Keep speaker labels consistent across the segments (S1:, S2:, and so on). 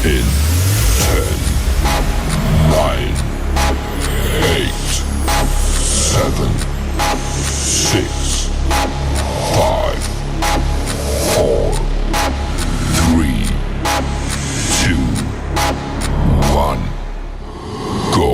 S1: In 10, 9, 8, 7, 6, 5, 4, 3, 2, 1, go.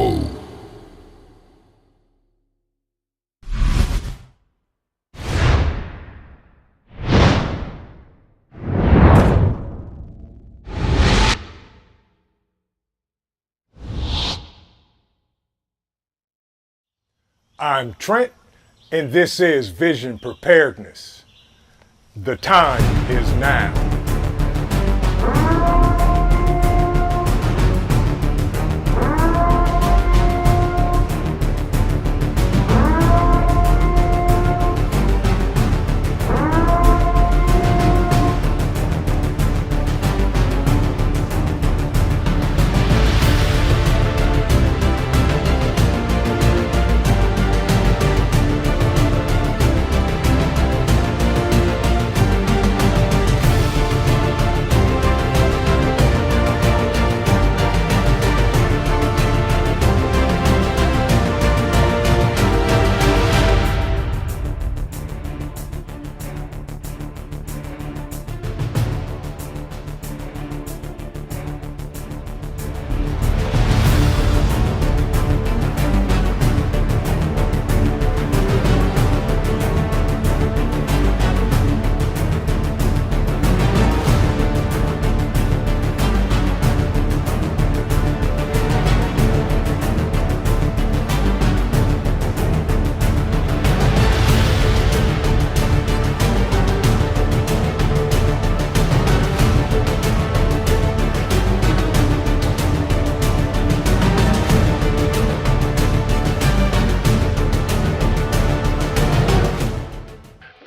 S2: I'm Trent, and this is Vision Preparedness. The time is now.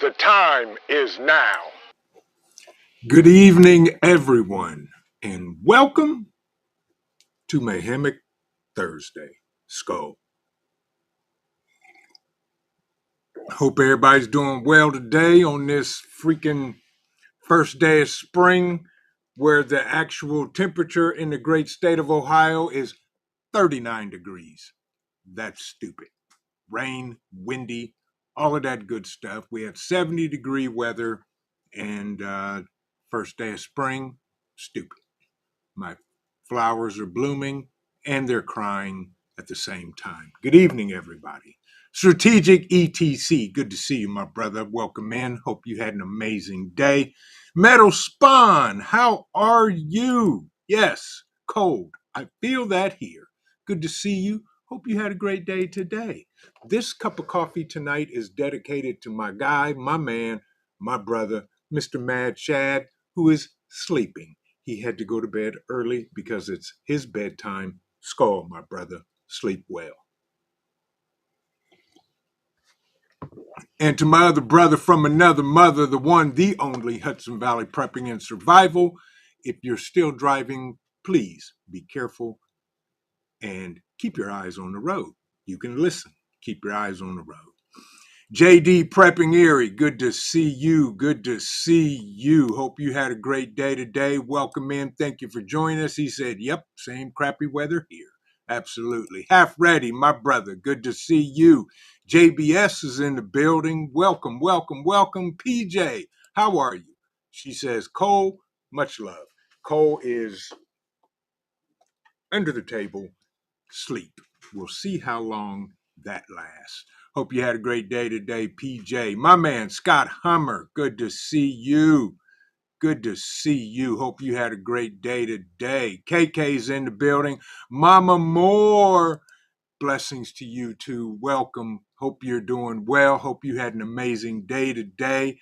S2: The time is now. Good evening, everyone, and welcome to Mayhemic Thursday. Skull. Hope everybody's doing well today on this freaking first day of spring, where the actual temperature in the great state of Ohio is 39 degrees. That's stupid. Rain, windy, all of that good stuff. We had 70-degree weather and first day of spring. Stupid. My flowers are blooming and they're crying at the same time. Good evening, everybody. Strategic ETC, good to see you, my brother. Welcome in. Hope you had an amazing day. Metal Spawn, how are you? Yes, cold. I feel that here. Good to see you. Hope you had a great day today. This cup of coffee tonight is dedicated to my guy, my man, my brother, Mr. Mad Shad, who is sleeping. He had to go to bed early because it's his bedtime. Skull, my brother. Sleep well. And to my other brother from another mother, the one, the only Hudson Valley Prepping and Survival. If you're still driving, please be careful and keep your eyes on the road. You can listen. Keep your eyes on the road. JD Prepping Erie, good to see you. Good to see you. Hope you had a great day today. Welcome in. Thank you for joining us. He said, yep, same crappy weather here. Absolutely. Half ready, my brother. Good to see you. JBS is in the building. Welcome, welcome, welcome. PJ, how are you? She says, Cole, much love. Cole is under the table, sleep. We'll see how long that lasts. Hope you had a great day today, PJ. My man, Scott Hummer, good to see you. Good to see you. Hope you had a great day today. KK's in the building. Mama Moore, blessings to you too. Welcome. Hope you're doing well. Hope you had an amazing day today.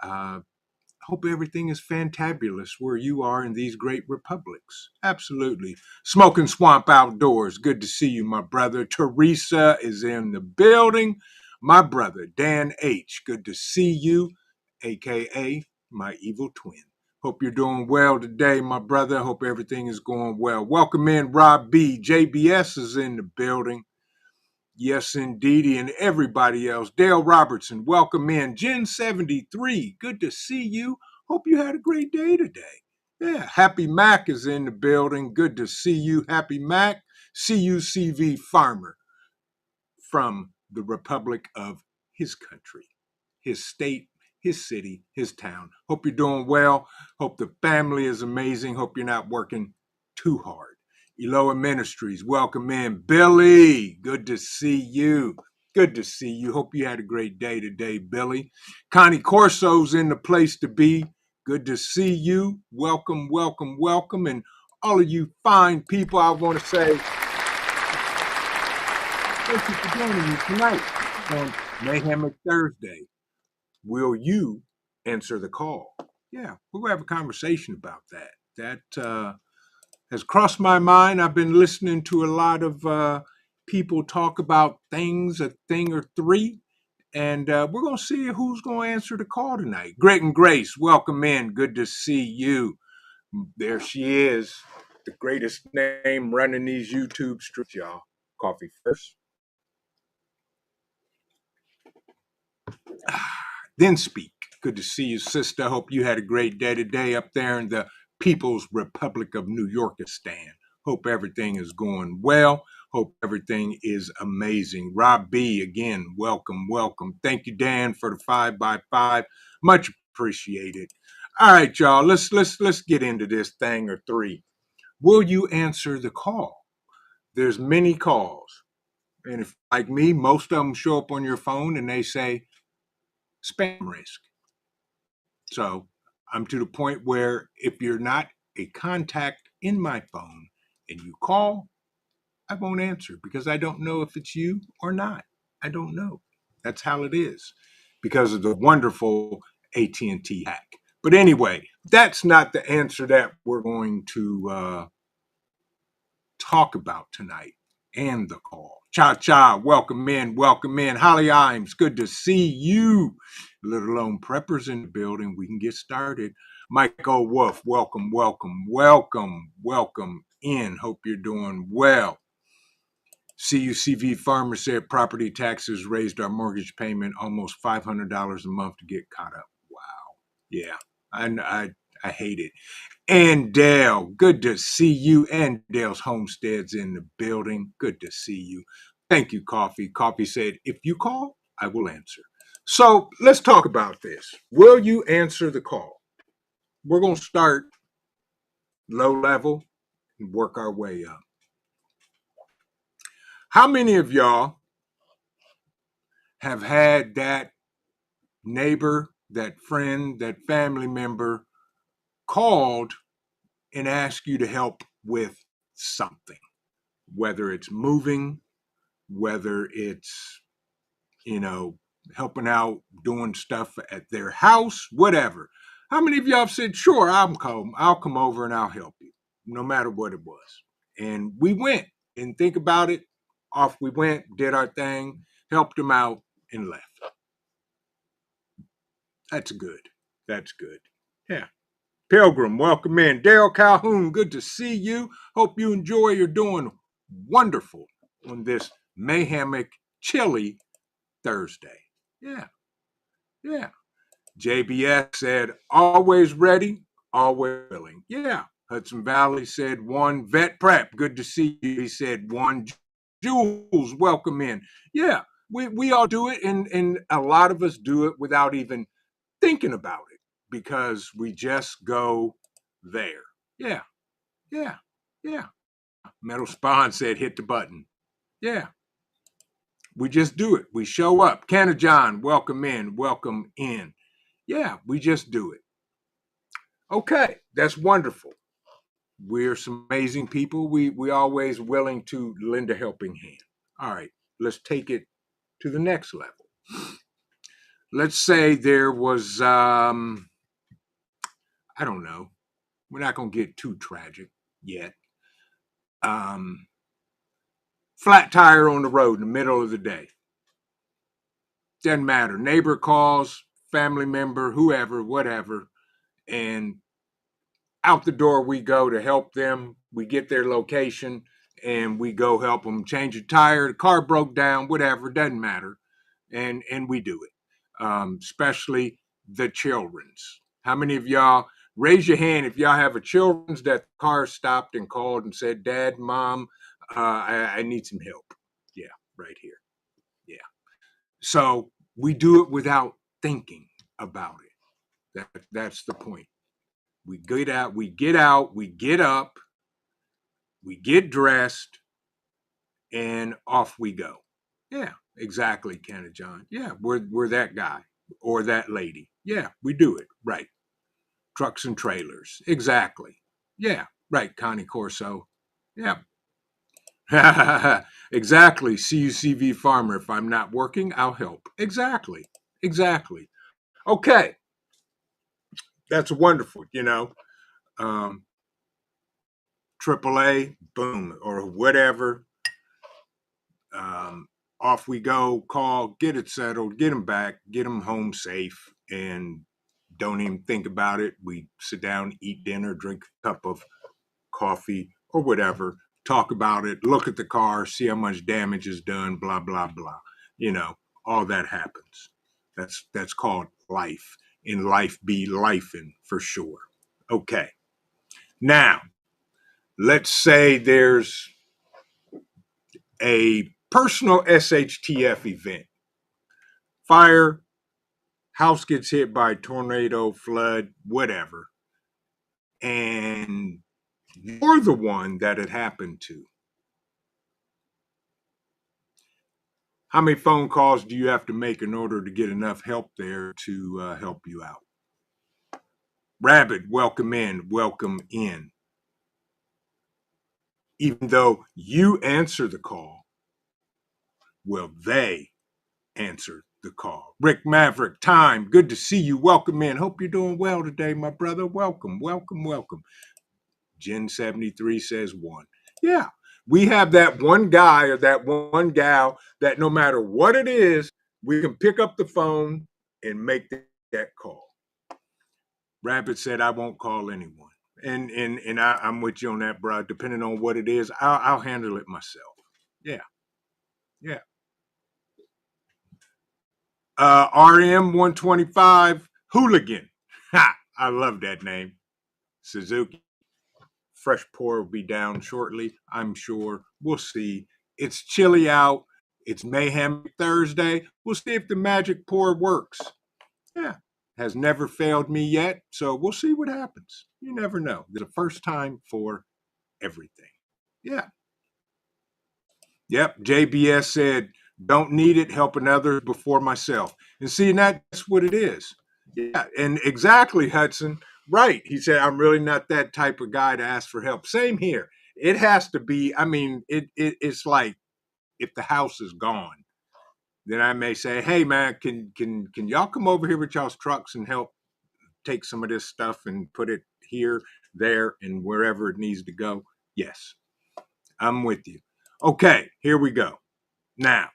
S2: Hope everything is fantabulous where you are in these great republics. Absolutely. Smoking Swamp Outdoors. Good to see you, my brother. Teresa is in the building. My brother, Dan H. Good to see you, a.k.a. my evil twin. Hope you're doing well today, my brother. Hope everything is going well. Welcome in, Rob B. JBS is in the building. Yes, indeedy, and everybody else. Dale Robertson, welcome in. Jen 73, good to see you. Hope you had a great day today. Yeah, Happy Mac is in the building. Good to see you, Happy Mac. CUCV Farmer from the Republic of his country, his state, his city, his town. Hope you're doing well. Hope the family is amazing. Hope you're not working too hard. Eloa Ministries, welcome in. Billy, good to see you. Good to see you. Hope you had a great day today, Billy. Connie Corso's in the place to be. Good to see you. Welcome, welcome, welcome. And all of you fine people, I want to say thank you for joining me tonight on Mayhemic Thursday. Will you answer the call? Yeah, we're going to have a conversation about that. That has crossed my mind. I've been listening to a lot of people talk about things, a thing or three, and we're going to see who's going to answer the call tonight. Greg and Grace, welcome in. Good to see you. There she is, the greatest name running these YouTube streets, y'all. Coffee first. Then speak. Good to see you, sister. Hope you had a great day today up there in the People's Republic of New Yorkistan. Hope everything is going well. Hope everything is amazing. Rob B, again, welcome, welcome. Thank you, Dan, for the 5x5. Much appreciated. All right, y'all. Let's get into this thing or three. Will you answer the call? There's many calls, and if like me, most of them show up on your phone and they say spam risk. So I'm to the point where if you're not a contact in my phone and you call, I won't answer because I don't know if it's you or not. I don't know. That's how it is because of the wonderful AT&T hack. But anyway, that's not the answer that we're going to talk about tonight and the call. Cha Cha, welcome in, welcome in. Holly Imes, good to see you. Little Lone Preppers in the building. We can get started. Michael Wolf, welcome, welcome, welcome, welcome in. Hope you're doing well. CUCV Farmer said property taxes raised our mortgage payment almost $500 a month to get caught up. Wow. Yeah, I hate it. And Dale, good to see you. And Dale's Homestead's in the building. Good to see you. Thank you, Coffee. Coffee said, if you call, I will answer. So let's talk about this. Will you answer the call? We're going to start low level and work our way up. How many of y'all have had that neighbor, that friend, that family member called and asked you to help with something? Whether it's moving, whether it's, helping out, doing stuff at their house, whatever. How many of y'all have said, sure, I'll come over and I'll help you, no matter what it was? And we went and think about it. Off we went, did our thing, helped them out, and left. That's good. That's good. Yeah. Pilgrim, welcome in. Daryl Calhoun, good to see you. Hope you enjoy. You're doing wonderful on this Mayhemic chilly Thursday. Yeah, yeah. JBS said, always ready, always willing. Yeah. Hudson Valley said, one. Vet Prep, good to see you. He said, one. Jules, welcome in. Yeah, we all do it, and a lot of us do it without even thinking about it because we just go there. Yeah, yeah, yeah. Metal Spawn said, hit the button. Yeah. We just do it. We show up. Canna John, welcome in, welcome in. Yeah, we just do it. Okay, that's wonderful. We're some amazing people. We always willing to lend a helping hand. All right, let's take it to the next level. Let's say there was, I don't know, we're not going to get too tragic yet. Flat tire on the road in the middle of the day. Doesn't matter. Neighbor calls, family member, whoever, whatever, and out the door we go to help them. We get their location and we go help them change a tire. The car broke down, whatever, doesn't matter. And we do it, especially the children's. How many of y'all Raise your hand if y'all have a children's that the car stopped and called and said, Dad, Mom, I need some help. Yeah, right here. Yeah. So we do it without thinking about it. That's the point. We get out, we get up, we get dressed, and off we go. Yeah, exactly, Kenna John. Yeah, we're that guy or that lady. Yeah, we do it. Right. Trucks and trailers. Exactly. Yeah, right, Connie Corso. Yeah. Exactly. CUCV farmer. If I'm not working, I'll help. Exactly. Exactly. Okay. That's wonderful, Um, AAA, boom, or whatever. Um, Off we go, call, get it settled, get them back, get them home safe, and don't even think about it. We sit down, eat dinner, drink a cup of coffee or whatever, talk about it, look at the car, see how much damage is done, blah, blah, blah. All that happens. That's called life. And life be lifing for sure. Okay. Now, let's say there's a personal SHTF event. Fire, house gets hit by a tornado, flood, whatever. And you're the one that it happened to. How many phone calls do you have to make in order to get enough help there to help you out? Rabbit, welcome in, welcome in. Even though you answer the call, will they answer the call? Rick Maverick, time, good to see you. Welcome in. Hope you're doing well today, my brother. Welcome, welcome, welcome. Jen 73 says one. Yeah, we have that one guy or that one gal that no matter what it is, we can pick up the phone and make that call. Rabbit said, I won't call anyone. And I'm with you on that, bro. Depending on what it is, I'll handle it myself. Yeah, yeah. RM 125 Hooligan. Ha! I love that name. Suzuki. Fresh pour will be down shortly, I'm sure. We'll see. It's chilly out. It's Mayhemic Thursday. We'll see if the magic pour works. Yeah. Has never failed me yet. So we'll see what happens. You never know. There's a first time for everything. Yeah. Yep. JBS said, don't need it, helping others before myself. And see, and that's what it is. Yeah. And exactly, Hudson. Right. He said, I'm really not that type of guy to ask for help. Same here. It has to be, I mean, it's like if the house is gone, then I may say, hey man, can y'all come over here with y'all's trucks and help take some of this stuff and put it here, there, and wherever it needs to go? Yes. I'm with you. Okay, here we go. Now,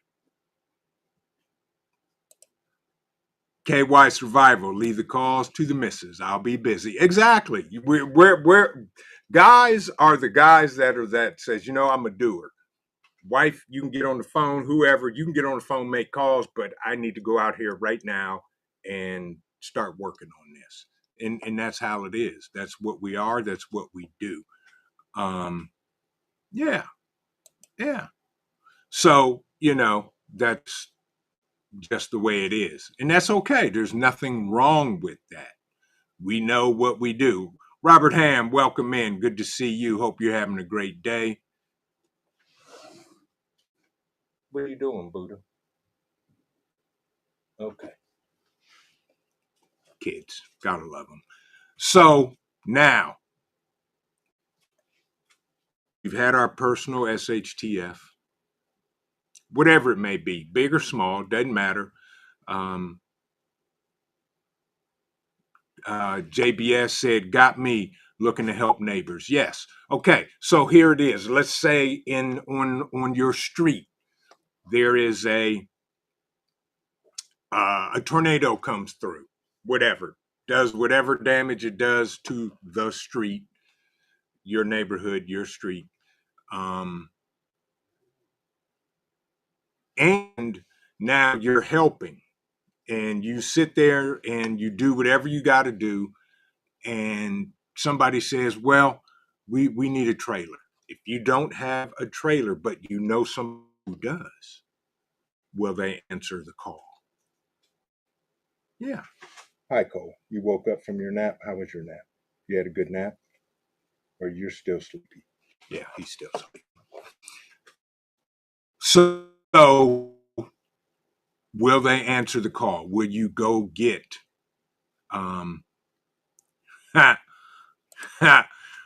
S2: KY Survival, leave the calls to the missus. I'll be busy. Exactly. We're guys are the guys that says, I'm a doer. Wife, you can get on the phone, whoever, you can get on the phone, make calls, but I need to go out here right now and start working on this. And that's how it is. That's what we are. That's what we do. Yeah. Yeah. So, that's just the way it is. And that's okay. There's nothing wrong with that. We know what we do. Robert Ham, welcome in. Good to see you. Hope you're having a great day. What are you doing, Buddha? Okay. Kids, gotta love them. So now, we've had our personal SHTF, whatever it may be, big or small, doesn't matter. JBS said, got me looking to help neighbors. Yes. Okay. So here it is. Let's say on your street, there is a tornado comes through, whatever, does whatever damage it does to the street, your neighborhood, your street. And now you're helping and you sit there and you do whatever you got to do and somebody says, well, we need a trailer. If you don't have a trailer, but you know someone who does, will they answer the call? Yeah. Hi, Cole. You woke up from your nap. How was your nap? You had a good nap? Or you're still sleepy? Yeah, he's still sleepy. So will they answer the call? Will you go get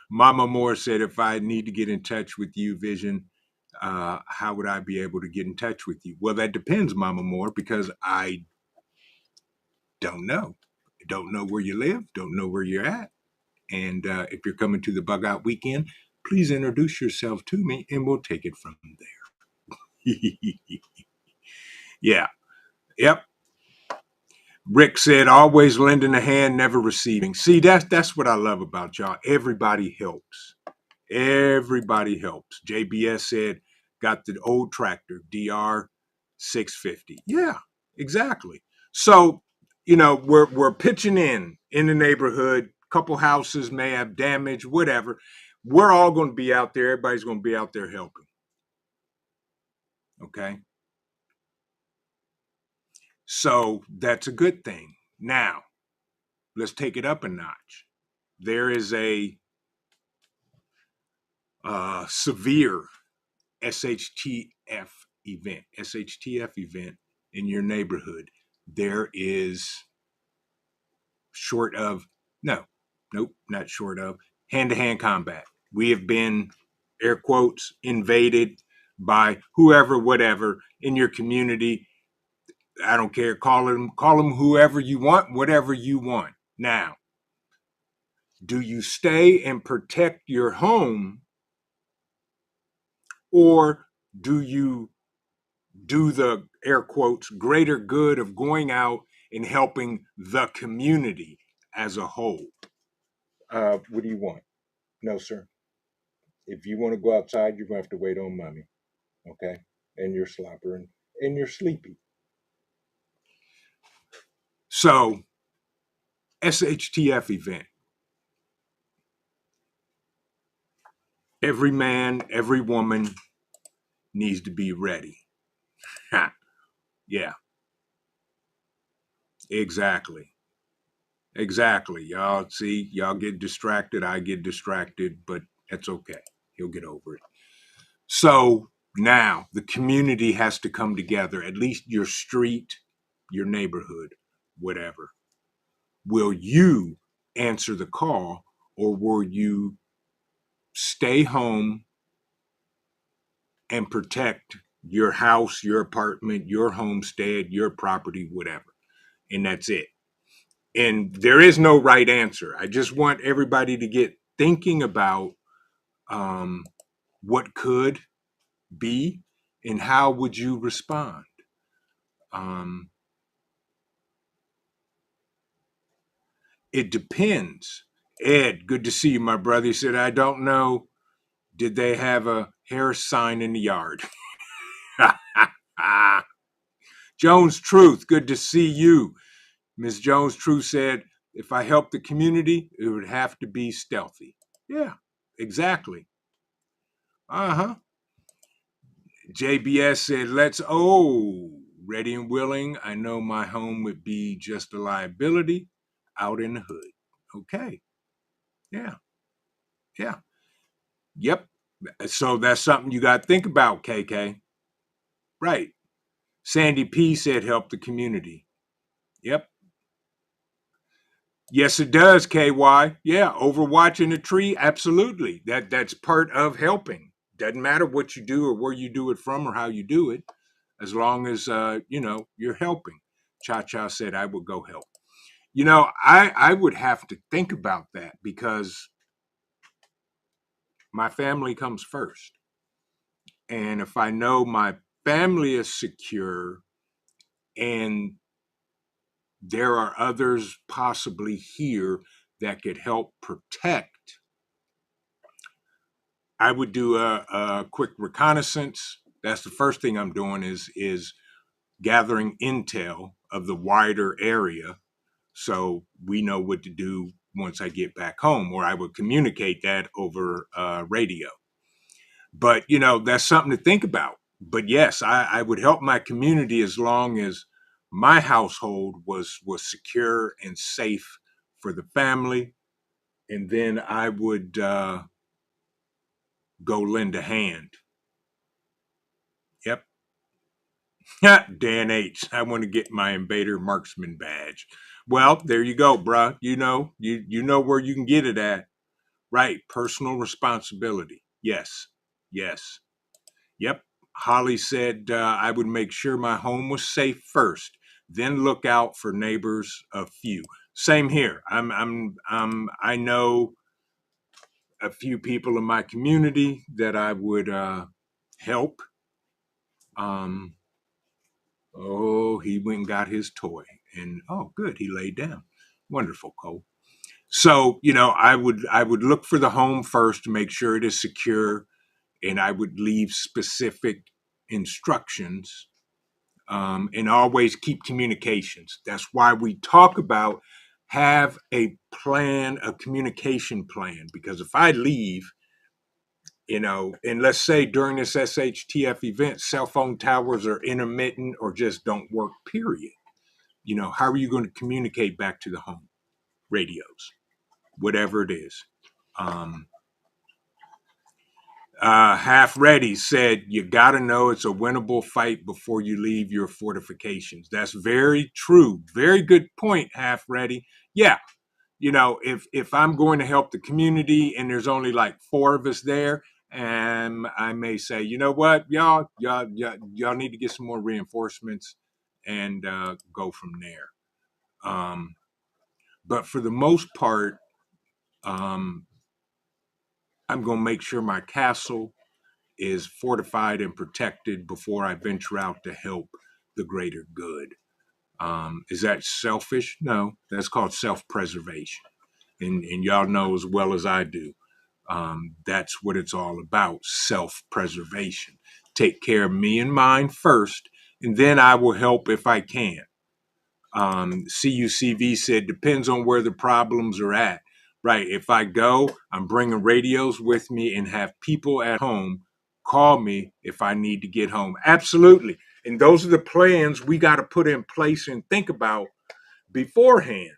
S2: Mama Moore said, if I need to get in touch with you, Vision, how would I be able to get in touch with you? Well, that depends, Mama Moore, because I don't know. I don't know where you live, don't know where you're at. And if you're coming to the Bug Out Weekend, please introduce yourself to me and we'll take it from there. Yeah. Yep. Rick said, always lending a hand, never receiving. See, that's what I love about y'all. Everybody helps. Everybody helps. JBS said, got the old tractor, DR 650. Yeah, exactly. So, we're pitching in the neighborhood. Couple houses may have damage, whatever. We're all going to be out there. Everybody's going to be out there helping. Okay. So that's a good thing. Now, let's take it up a notch. There is a severe SHTF event in your neighborhood. There is not short of hand-to-hand combat. We have been, air quotes, invaded by whoever, whatever in your community. I don't care. Call them whoever you want, whatever you want. Now, do you stay and protect your home, or do you do the, air quotes, greater good of going out and helping the community as a whole? What do you want? No, sir. If you want to go outside, you're going to have to wait on mommy. Okay? And you're slobbering and you're sleepy. So, SHTF event. Every man, every woman needs to be ready. Yeah. Exactly. Y'all see, y'all get distracted. I get distracted, but that's okay. He'll get over it. So now the community has to come together, at least your street, your neighborhood, whatever. Will you answer the call, or will you stay home and protect your house, your apartment, your homestead, your property, whatever? And that's it. And there is no right answer. I just want everybody to get thinking about what could be and how would you respond. It depends. Ed, good to see you, my brother. He said, I don't know. Did they have a hair sign in the yard? Jones Truth, good to see you. Ms. Jones Truth said, if I help the community, it would have to be stealthy. Yeah, exactly. Uh-huh. JBS said, ready and willing. I know my home would be just a liability out in the hood. Okay. Yeah. Yeah. Yep. So that's something you got to think about, KK. Right. Sandy P said, help the community. Yep. Yes, it does, KY. Yeah, overwatching a tree, absolutely. That's part of helping. Doesn't matter what you do or where you do it from or how you do it, as long as you're helping. Cha Cha said, I would go help. I would have to think about that because my family comes first. And if I know my family is secure and there are others possibly here that could help protect, I would do a quick reconnaissance. That's the first thing I'm doing is gathering intel of the wider area so we know what to do once I get back home, or I would communicate that over radio. But, that's something to think about. But yes, I would help my community as long as my household was secure and safe for the family. And then I would go lend a hand. Yep. Dan H. I want to get my invader marksman badge. Well, there you go, bruh. You know where you can get it at. Right. Personal responsibility. Yes. Yes. Yep. Holly said I would make sure my home was safe first, then look out for neighbors a few. Same here. I know a few people in my community that I would help. Oh, he went and got his toy, and oh, good, he laid down. Wonderful, Cole. So I would look for the home first to make sure it is secure, and I would leave specific instructions, and always keep communications. That's why we talk about have a plan, a communication plan, because if I leave, and let's say during this SHTF event, cell phone towers are intermittent or just don't work, period. How are you going to communicate back to the home? Radios, whatever it is. Half Ready said, you got to know it's a winnable fight before you leave your fortifications. That's very true. Very good point, Half Ready. Yeah. If I'm going to help the community and there's only like 4 of us there, and I may say, you know what, y'all need to get some more reinforcements and go from there. But for the most part, I'm going to make sure my castle is fortified and protected before I venture out to help the greater good. Is that selfish? No, that's called self-preservation. And y'all know as well as I do, that's what it's all about, self-preservation. Take care of me and mine first, and then I will help if I can. CUCV said, depends on where the problems are at. Right, if I go, I'm bringing radios with me and have people at home call me if I need to get home. Absolutely. And those are the plans we got to put in place and think about beforehand.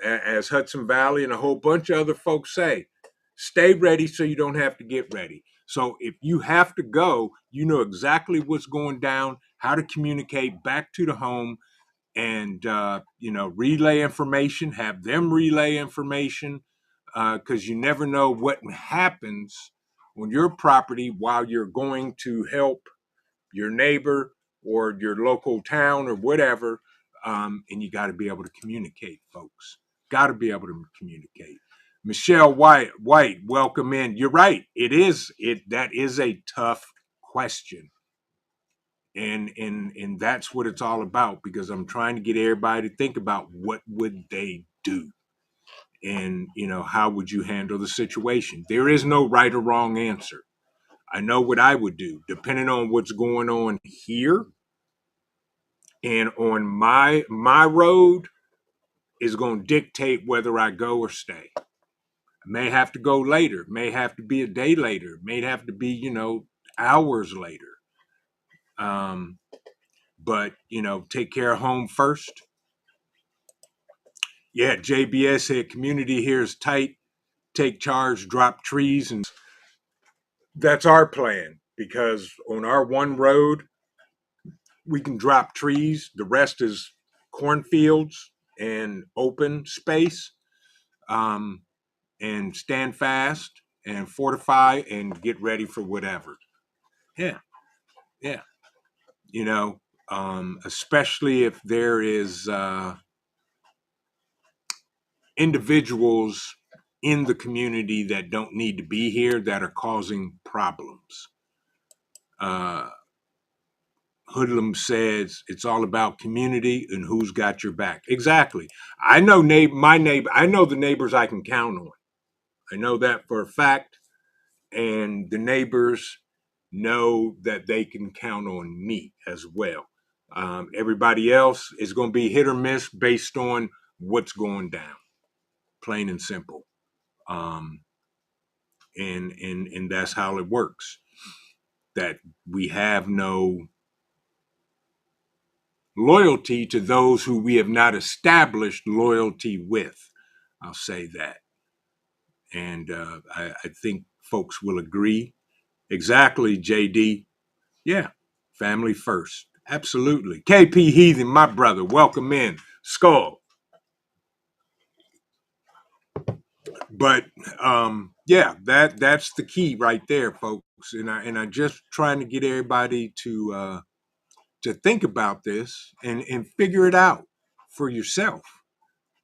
S2: As Hudson Valley and a whole bunch of other folks say, stay ready so you don't have to get ready. So if you have to go, you know exactly what's going down, how to communicate back to the home, and relay information, have them relay information, because you never know what happens on your property while you're going to help your neighbor or your local town or whatever. And you got to be able to communicate, folks. Got to be able to communicate. Michelle White, welcome in. You're right. That is a tough question. And that's what it's all about, because I'm trying to get everybody to think about what would they do, and how would you handle the situation. There is no right or wrong answer. I know what I would do depending on what's going on here and on my road is going to dictate whether I go or stay. I may have to go later, may have to be a day later, may have to be hours later. But take care of home first. Yeah, JBS said community here is tight. Take charge, drop trees, and that's our plan, because on our one road we can drop trees. The rest is cornfields and open space. And stand fast and fortify and get ready for whatever. Yeah, yeah. Especially if there is individuals in the community that don't need to be here that are causing problems. Hoodlum says it's all about community and who's got your back. Exactly. I know my neighbor. I know the neighbors I can count on. I know that for a fact, and the neighbors know that they can count on me as well. Everybody else is going to be hit or miss based on what's going down. plain and simple. Um, and that's how it works. That we have no loyalty to those who we have not established loyalty with. I'll say that. And I think folks will agree. Exactly, JD. Yeah, family first. Absolutely. KP Heathen, my brother, welcome in. Skull. But yeah, that's the key right there, folks. And I just trying to get everybody to think about this and figure it out for yourself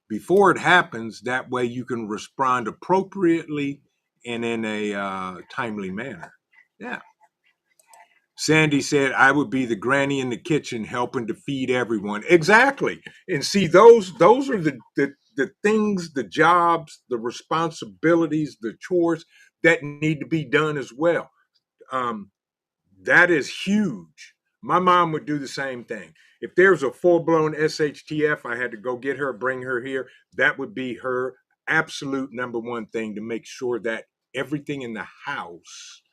S2: before it happens. That way you can respond appropriately and in a timely manner. Yeah. Sandy said, I would be the granny in the kitchen helping to feed everyone. Exactly. And see, those are the things, the jobs, the responsibilities, the chores that need to be done as well. Um, that is huge. My mom would do the same thing. If there's a full-blown SHTF, I had to go get her, bring her here. That would be her absolute number one thing, to make sure that everything in the house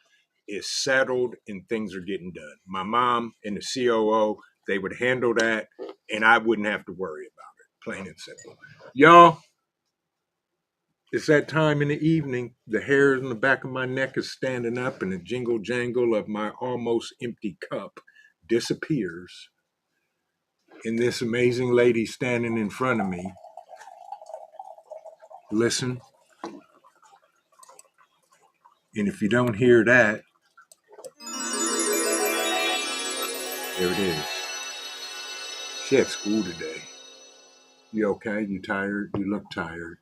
S2: is settled and things are getting done. My mom and the COO, they would handle that, and I wouldn't have to worry about it. Plain and simple. Y'all, it's that time in the evening. The hair in the back of my neck is standing up, and the jingle jangle of my almost empty cup disappears. And this amazing lady standing in front of me, listen. And if you don't hear that, there it is. She had school today. You okay? You tired? You look tired.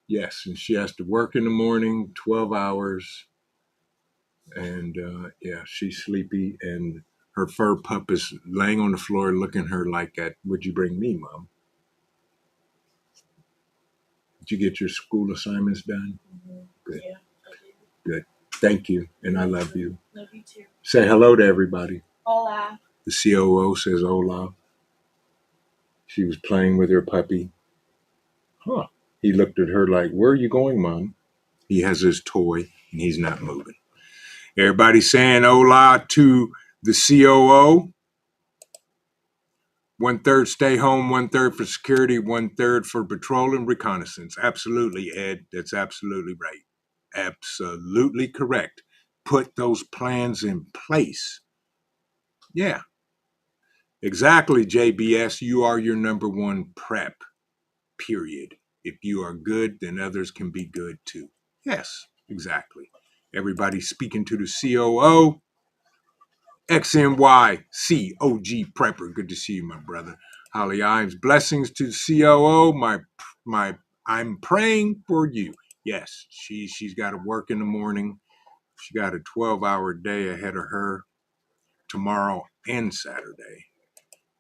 S2: Yes, and she has to work in the morning, 12 hours. And yeah, she's sleepy. And her fur pup is laying on the floor looking at her like that. Would you bring me, Mom? Did you get your school assignments done? Mm-hmm. Good. Yeah, good. Thank you. And I love you. Love you too. Say hello to everybody. Hola. The COO says hola. She was playing with her puppy. Huh. He looked at her like, where are you going, Mom? He has his toy and he's not moving. Everybody saying hola to the COO. 1/3 stay home, 1/3 for security, 1/3 for patrol and reconnaissance. Absolutely, Ed. That's absolutely right. Absolutely correct. Put those plans in place. Yeah, exactly, JBS. You are your number one prep, period. If you are good, then others can be good too. Yes, exactly. Everybody speaking to the COO. XNY COG Prepper. Good to see you, my brother. Holly Imes. Blessings to the COO. My I'm praying for you. Yes, she's got to work in the morning. She got a 12-hour day ahead of her tomorrow and Saturday.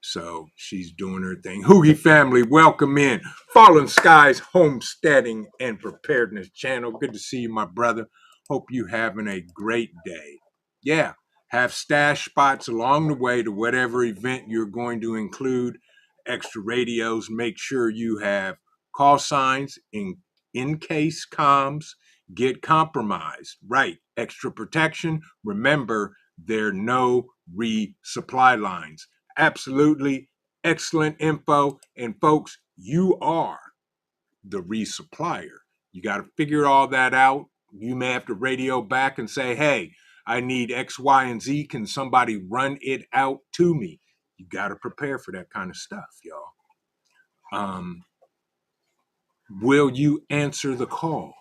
S2: So she's doing her thing. Hoogie family, welcome in. Fallen Skies Homesteading and Preparedness channel. Good to see you, my brother. Hope you having a great day. Yeah, have stash spots along the way to whatever event you're going to include. Extra radios. Make sure you have call signs in case comms get compromised. Right. Extra protection. Remember, there are no resupply lines. Absolutely excellent info. And folks, you are the resupplier. You got to figure all that out. You may have to radio back and say, hey, I need X, Y, and Z. Can somebody run it out to me? You got to prepare for that kind of stuff, y'all. Will you answer the call?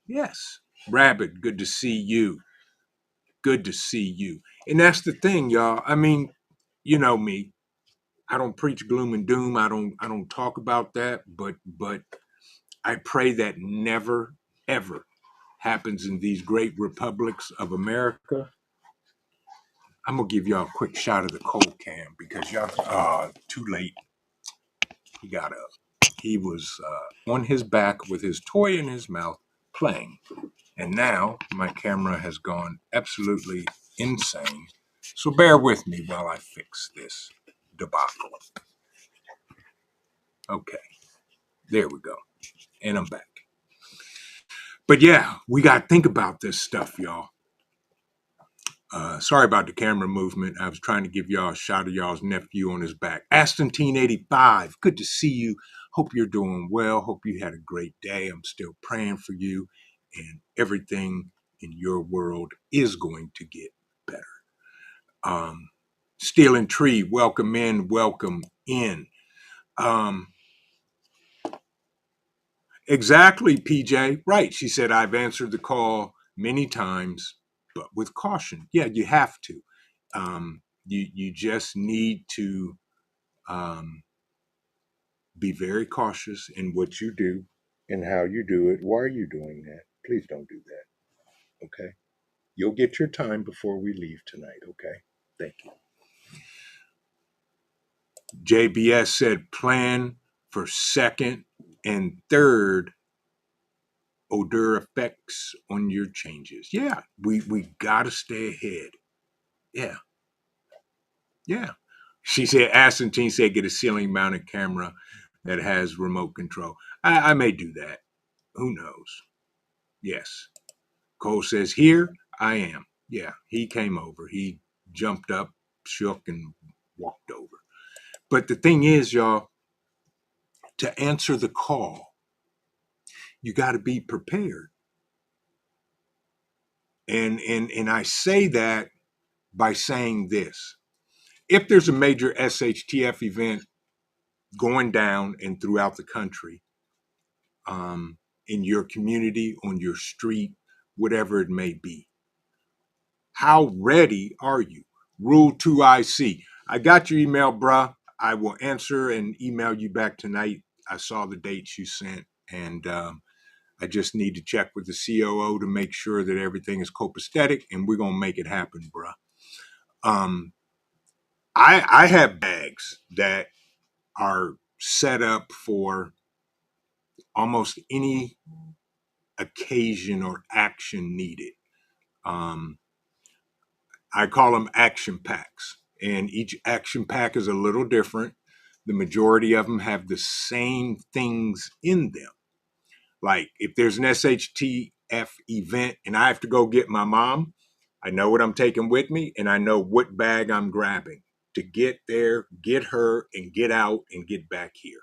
S2: Yes. Rabbit, good to see you. Good to see you. And that's the thing, y'all. I mean, you know me. I don't preach gloom and doom. I don't talk about that, but I pray that never ever happens in these great republics of America. I'm gonna give y'all a quick shot of the cold cam because y'all too late. He got up. He was on his back with his toy in his mouth playing. And now my camera has gone absolutely insane. So bear with me while I fix this debacle. Okay, there we go. And I'm back. But yeah, we got to think about this stuff, y'all. Sorry about the camera movement. I was trying to give y'all a shot of y'all's nephew on his back. Aston85, good to see you. Hope you're doing well. Hope you had a great day. I'm still praying for you, and everything in your world is going to get better. Steel and Tree, welcome in, welcome in. Exactly, PJ. Right. She said, I've answered the call many times, but with caution. Yeah, you have to. You just need to be very cautious in what you do and how you do it. Why are you doing that? Please don't do that. Okay. You'll get your time before we leave tonight. Okay. Thank you. JBS said, plan for second and third odor effects on your changes. Yeah, we gotta stay ahead. Yeah, yeah. She said, Asantine said, get a ceiling mounted camera that has remote control. I may do that. Who knows? Yes. Cole says, here I am. Yeah, he came over. He jumped up, shook, and walked over. But the thing is, y'all, to answer the call, you got to be prepared. And I say that by saying this. If there's a major SHTF event going down and throughout the country, in your community, on your street, whatever it may be, how ready are you? Rule 2IC. I got your email, bruh. I will answer and email you back tonight. I saw the dates you sent, and I just need to check with the COO to make sure that everything is copacetic, and we're going to make it happen, bruh. I have bags that are set up for almost any occasion or action needed. Um, I call them action packs, and each action pack is a little different. The majority of them have the same things in them. Like if there's an SHTF event and I have to go get my mom, I know what I'm taking with me, and I know what bag I'm grabbing to get there, get her, and get out and get back here.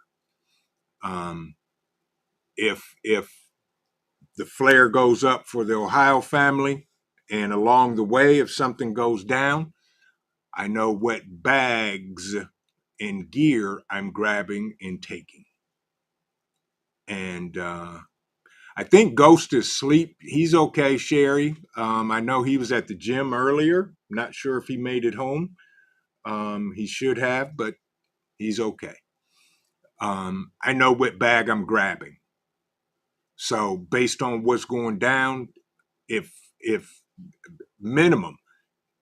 S2: If the flare goes up for the Ohio family, and along the way, if something goes down, I know what bags and gear I'm grabbing and taking. And I think Ghost is asleep. He's okay, Sherry. I know he was at the gym earlier. Not sure if he made it home. He should have, but he's okay. I know what bag I'm grabbing. So based on what's going down, if minimum,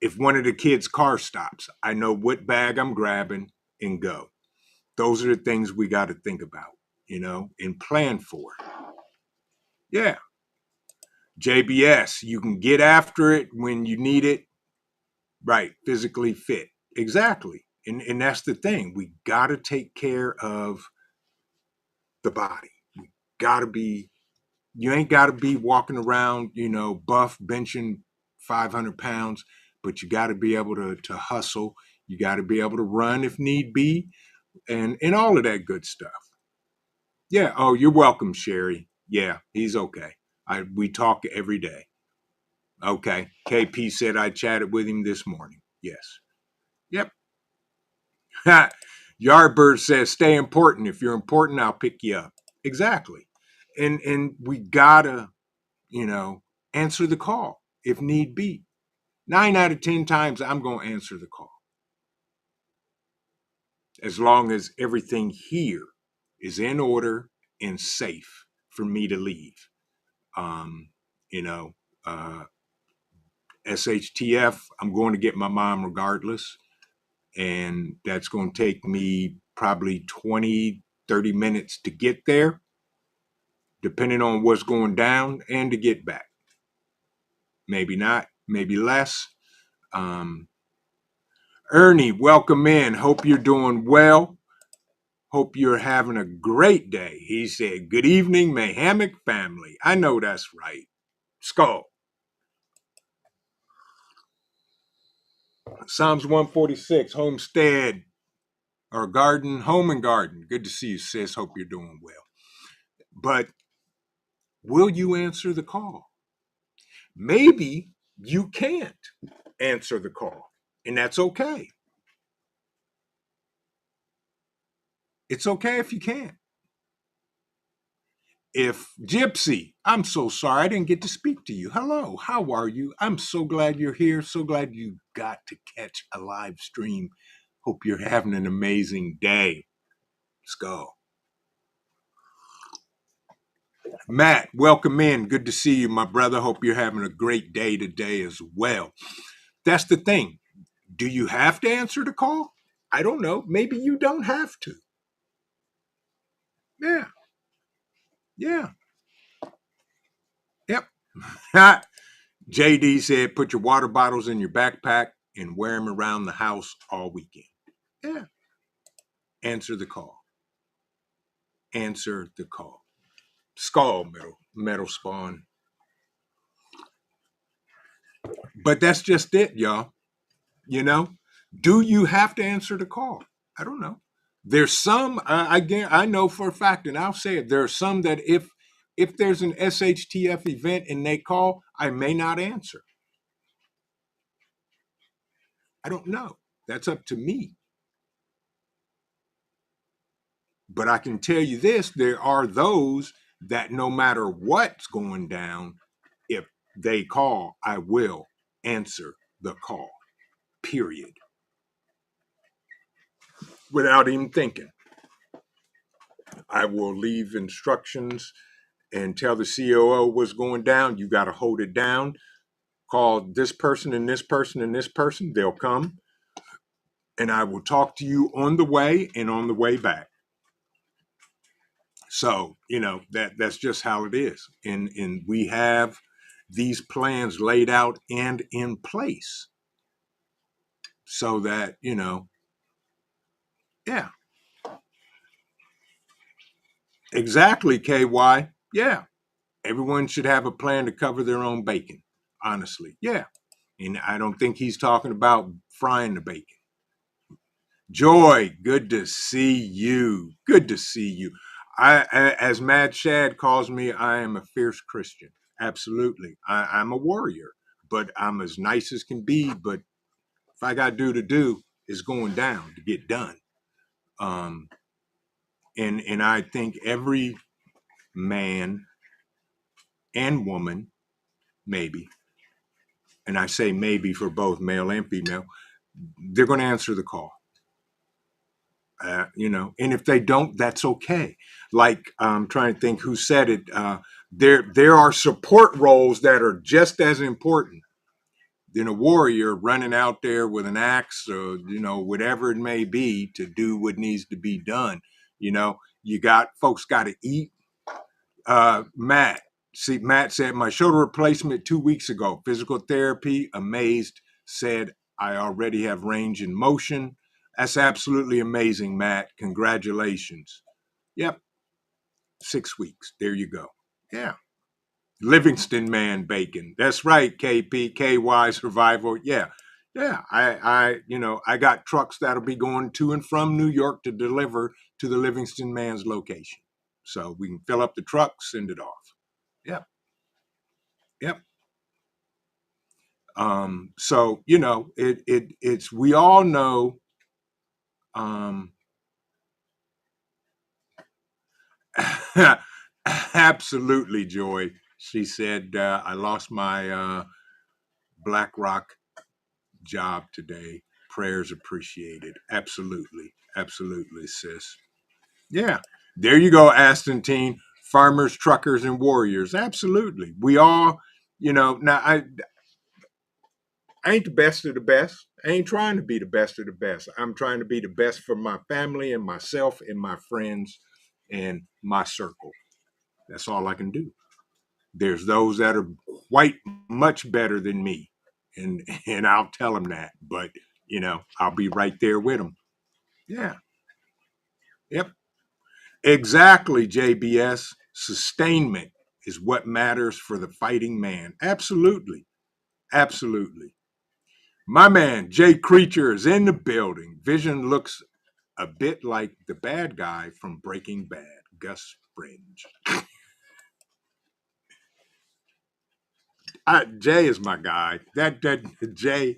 S2: if one of the kids' car stops, I know what bag I'm grabbing and go. Those are the things we got to think about, and plan for. Yeah. JBS, you can get after it when you need it. Right. Physically fit. Exactly. And that's the thing. We got to take care of the body. We got to be, you ain't got to be walking around, buff, benching 500 pounds, but you got to be able to hustle. You got to be able to run if need be, and all of that good stuff. Yeah. Oh, you're welcome, Sherry. Yeah, he's okay. We talk every day. Okay. KP said I chatted with him this morning. Yes. Yep. Yardbird says stay important. If you're important, I'll pick you up. Exactly. And we gotta, answer the call if need be. 9 out of 10 times I'm gonna answer the call. As long as everything here is in order and safe for me to leave. Um, you know, SHTF, I'm going to get my mom regardless. And that's going to take me probably 20, 30 minutes to get there, depending on what's going down, and to get back. Maybe not, maybe less. Ernie, welcome in. Hope you're doing well. Hope you're having a great day. He said, good evening, Mayhemic family. I know that's right. Skull. Psalms 146, homestead or garden, home and garden. Good to see you, sis. Hope you're doing well. But will you answer the call? Maybe you can't answer the call, and that's okay. It's okay if you can't. If Gypsy, I'm so sorry I didn't get to speak to you. Hello, how are you? I'm so glad you're here. So glad you got to catch a live stream. Hope you're having an amazing day. Let's go. Matt, welcome in. Good to see you, my brother. Hope you're having a great day today as well. That's the thing. Do you have to answer the call? I don't know. Maybe you don't have to. Yeah. Yeah. Yep. JD said, put your water bottles in your backpack and wear them around the house all weekend. Yeah. Answer the call. Answer the call. Skull metal spawn. But that's just it, y'all. You know, do you have to answer the call? I don't know. There's some I know for a fact, and I'll say it. There are some that if there's an SHTF event and they call, I may not answer. I don't know. That's up to me. But I can tell you this: there are those that no matter what's going down, if they call, I will answer the call. Period. Without even thinking. I will leave instructions and tell the COO what's going down. You got to hold it down. Call this person and this person and this person. They'll come, and I will talk to you on the way and on the way back. So that's just how it is, and we have these plans laid out and in place so that yeah, exactly. KY, yeah, everyone should have a plan to cover their own bacon. Honestly, yeah. And I don't think he's talking about frying the bacon. Joy, good to see you. Good to see you. As Mad Shad calls me, I am a fierce Christian. Absolutely. I'm a warrior, but I'm as nice as can be. But if I got to do, it's going down to get done. And I think every man and woman, maybe, and I say maybe for both male and female, they're going to answer the call. And if they don't, that's okay. Like I'm trying to think who said it. There are support roles that are just as important than a warrior running out there with an axe or whatever it may be to do what needs to be done. You got folks got to eat. Matt said my shoulder replacement 2 weeks ago. Physical therapy, amazed. Said I already have range in motion. That's absolutely amazing, Matt. Congratulations. Yep. 6 weeks. There you go. Yeah. Livingston man bacon. That's right, KP, KY survival. Yeah. Yeah. I got trucks that'll be going to and from New York to deliver to the Livingston man's location. So we can fill up the truck, send it off. Yep. Yep. So it's we all know absolutely, Joy. She said, I lost my BlackRock job today. Prayers appreciated. Absolutely. Absolutely, sis. Yeah. There you go, Astantine. Farmers, truckers, and warriors. Absolutely. We all, now I ain't the best of the best. I ain't trying to be the best of the best. I'm trying to be the best for my family and myself and my friends and my circle. That's all I can do. There's those that are quite much better than me, and I'll tell them that. But I'll be right there with them. Yeah. Yep. Exactly, JBS. Sustainment is what matters for the fighting man. Absolutely. Absolutely. My man, Jay Creature, is in the building. Vision looks a bit like the bad guy from Breaking Bad, Gus Fringe. Jay is my guy. That Jay,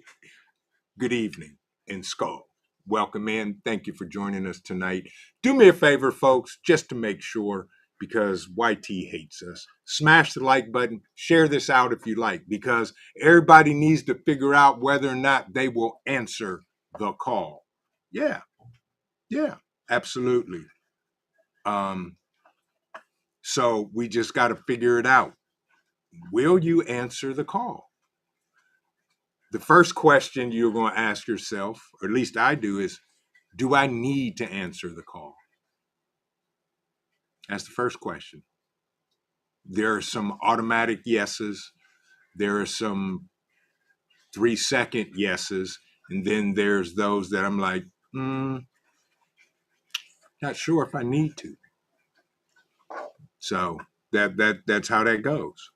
S2: good evening in Skull. Welcome in. Thank you for joining us tonight. Do me a favor, folks, just to make sure, because YT hates us. Smash the like button. Share this out if you like, because everybody needs to figure out whether or not they will answer the call. Yeah, yeah, absolutely. So we just got to figure it out. Will you answer the call? The first question you're going to ask yourself, or at least I do I need to answer the call? That's the first question. There are some automatic yeses. There are some 3-second yeses. And then there's those that I'm like, not sure if I need to. So that's how that goes.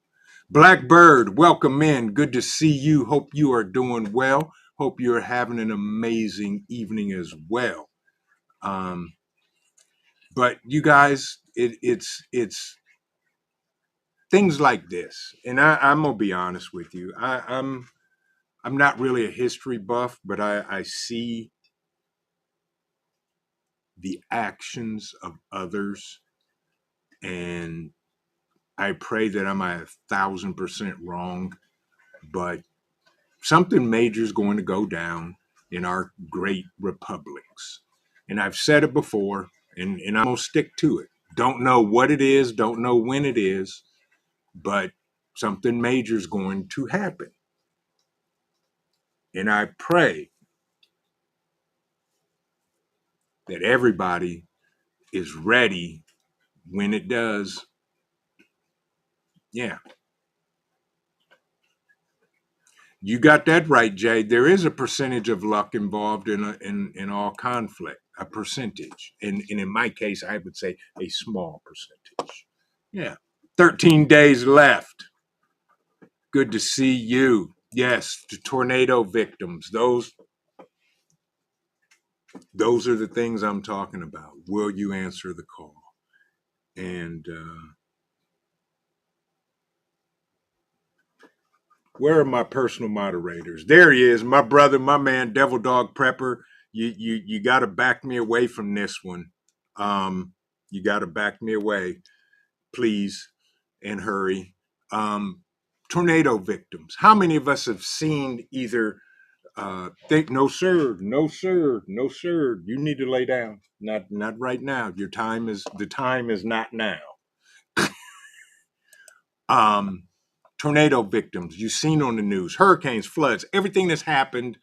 S2: Blackbird, welcome in. Good to see you. Hope you are doing well. Hope you're having an amazing evening as well. But you guys, it's things like this, and I'm gonna be honest with you. I'm not really a history buff, but I see the actions of others, and I pray that I'm 1,000% wrong, but something major is going to go down in our great republics. And I've said it before, and I'm going to stick to it. Don't know what it is, don't know when it is, but something major is going to happen. And I pray that everybody is ready when it does. Yeah. You got that right, Jay. There is a percentage of luck involved in all conflict, a percentage. And in my case, I would say a small percentage. Yeah. 13 days left. Good to see you. Yes, the tornado victims. Those are the things I'm talking about. Will you answer the call? And where are my personal moderators? There he is, my brother, my man, Devil Dog Prepper. You got to back me away from this one. You got to back me away, please, and hurry. Tornado victims. How many of us have seen either think, no sir, no sir, no sir, you need to lay down. Not right now. The time is not now. Tornado victims you've seen on the news, hurricanes, floods, everything that's happened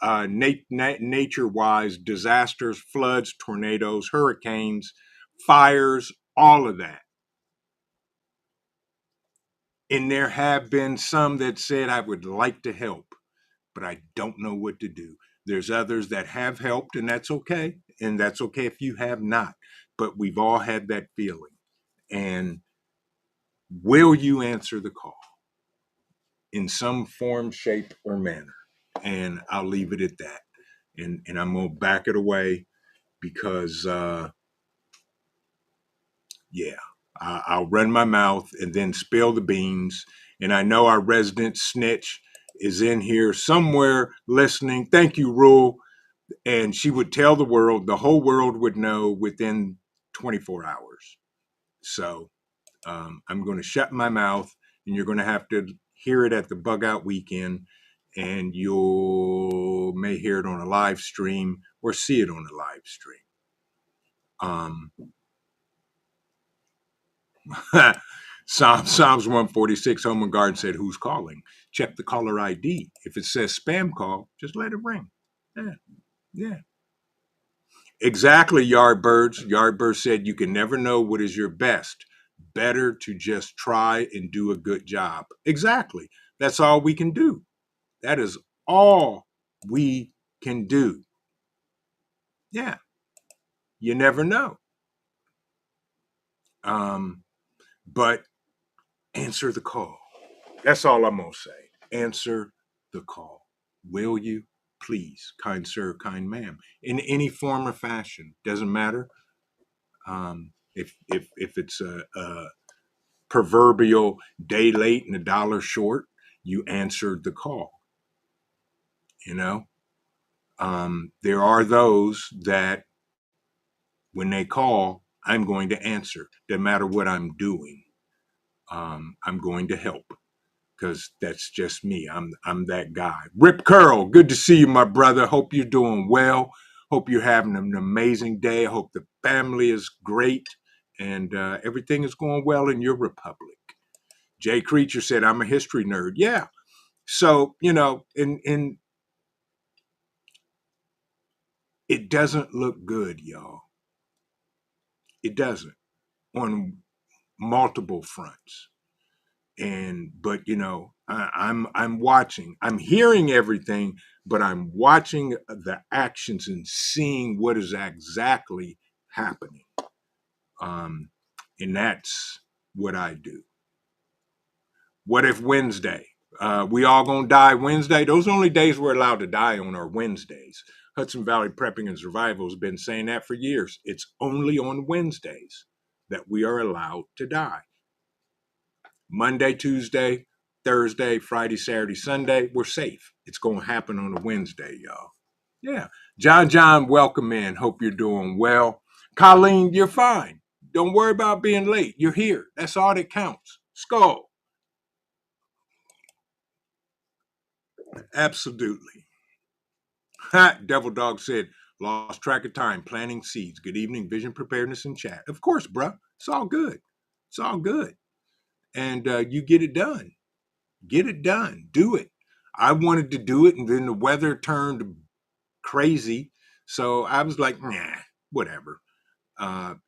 S2: nature-wise, disasters, floods, tornadoes, hurricanes, fires, all of that. And there have been some that said, I would like to help, but I don't know what to do. There's others that have helped, and that's okay. And that's okay if you have not. But we've all had that feeling. And will you answer the call in some form, shape, or manner? And I'll leave it at that. And I'm going to back it away because, I'll run my mouth and then spill the beans. And I know our resident snitch is in here somewhere listening. Thank you, Rule. And she would tell the whole world would know within 24 hours. So I'm going to shut my mouth, and you're going to have to hear it at the Bug Out weekend. And you may hear it on a live stream or see it on a live stream. Psalms 146, Home and Garden said, who's calling? Check the caller ID. If it says spam call, just let it ring. Yeah. Exactly, Yardbirds. Yardbird said, you can never know what is your best. Better to just try and do a good job. Exactly. That's all we can do. That is all we can do. Yeah. You never know. But answer the call. That's all I'm going to say. Answer the call. Will you? Please, kind sir, kind ma'am, in any form or fashion. Doesn't matter. If it's a proverbial day late and $1 short, you answered the call. You know, there are those that when they call, I'm going to answer. Doesn't matter what I'm doing. I'm going to help because that's just me. I'm that guy. Rip Curl, good to see you, my brother. Hope you're doing well. Hope you're having an amazing day. I hope the family is great and everything is going well in your republic. Jay Creature said, I'm a history nerd. Yeah. So, and it doesn't look good, y'all. It doesn't on multiple fronts. But I'm watching. I'm hearing everything, but I'm watching the actions and seeing what is exactly happening. And that's what I do. What if Wednesday? We all gonna die Wednesday? Those are the only days we're allowed to die on are Wednesdays. Hudson Valley Prepping and Survival has been saying that for years. It's only on Wednesdays that we are allowed to die. Monday, Tuesday, Thursday, Friday, Saturday, Sunday, we're safe. It's going to happen on a Wednesday, y'all. Yeah. John, welcome in. Hope you're doing well. Colleen, you're fine. Don't worry about being late. You're here. That's all that counts. Skull. Absolutely. Devil Dog said, lost track of time, planting seeds. Good evening, vision, preparedness, and chat. Of course, bro. It's all good. It's all good. And you get it done. Get it done. Do it. I wanted to do it, and then the weather turned crazy. So I was like, nah, whatever.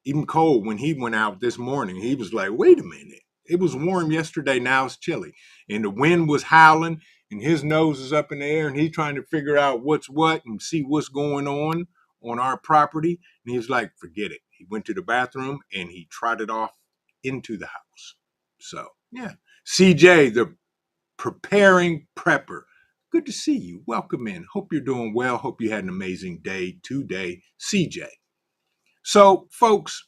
S2: Even Cole, when he went out this morning, he was like, wait a minute. It was warm yesterday. Now it's chilly. And the wind was howling, and his nose is up in the air, and he's trying to figure out what's what and see what's going on our property. And he was like, forget it. He went to the bathroom, and he trotted off into the house. So, yeah. CJ, the preparing prepper. Good to see you. Welcome in. Hope you're doing well. Hope you had an amazing day today, CJ. So, folks,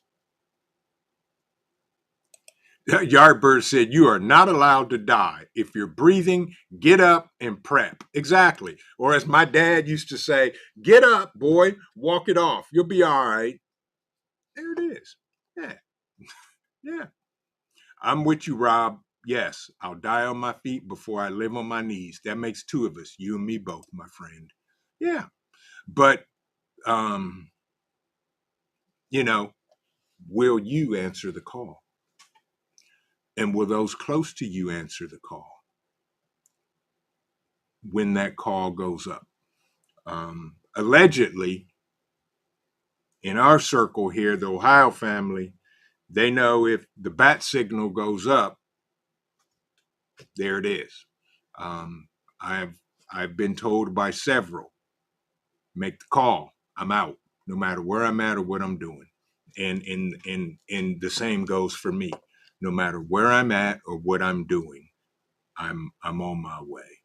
S2: Yardbird said, you are not allowed to die. If you're breathing, get up and prep. Exactly. Or as my dad used to say, get up, boy, walk it off. You'll be all right. There it is. Yeah. Yeah. I'm with you, Rob. Yes, I'll die on my feet before I live on my knees. That makes two of us, you and me both, my friend. Yeah. But, will you answer the call? And will those close to you answer the call when that call goes up? Allegedly, in our circle here, the Ohio family, they know if the bat signal goes up, there it is. I've been told by several, make the call. I'm out, no matter where I'm at or what I'm doing. And the same goes for me. No matter where I'm at or what I'm doing, I'm on my way.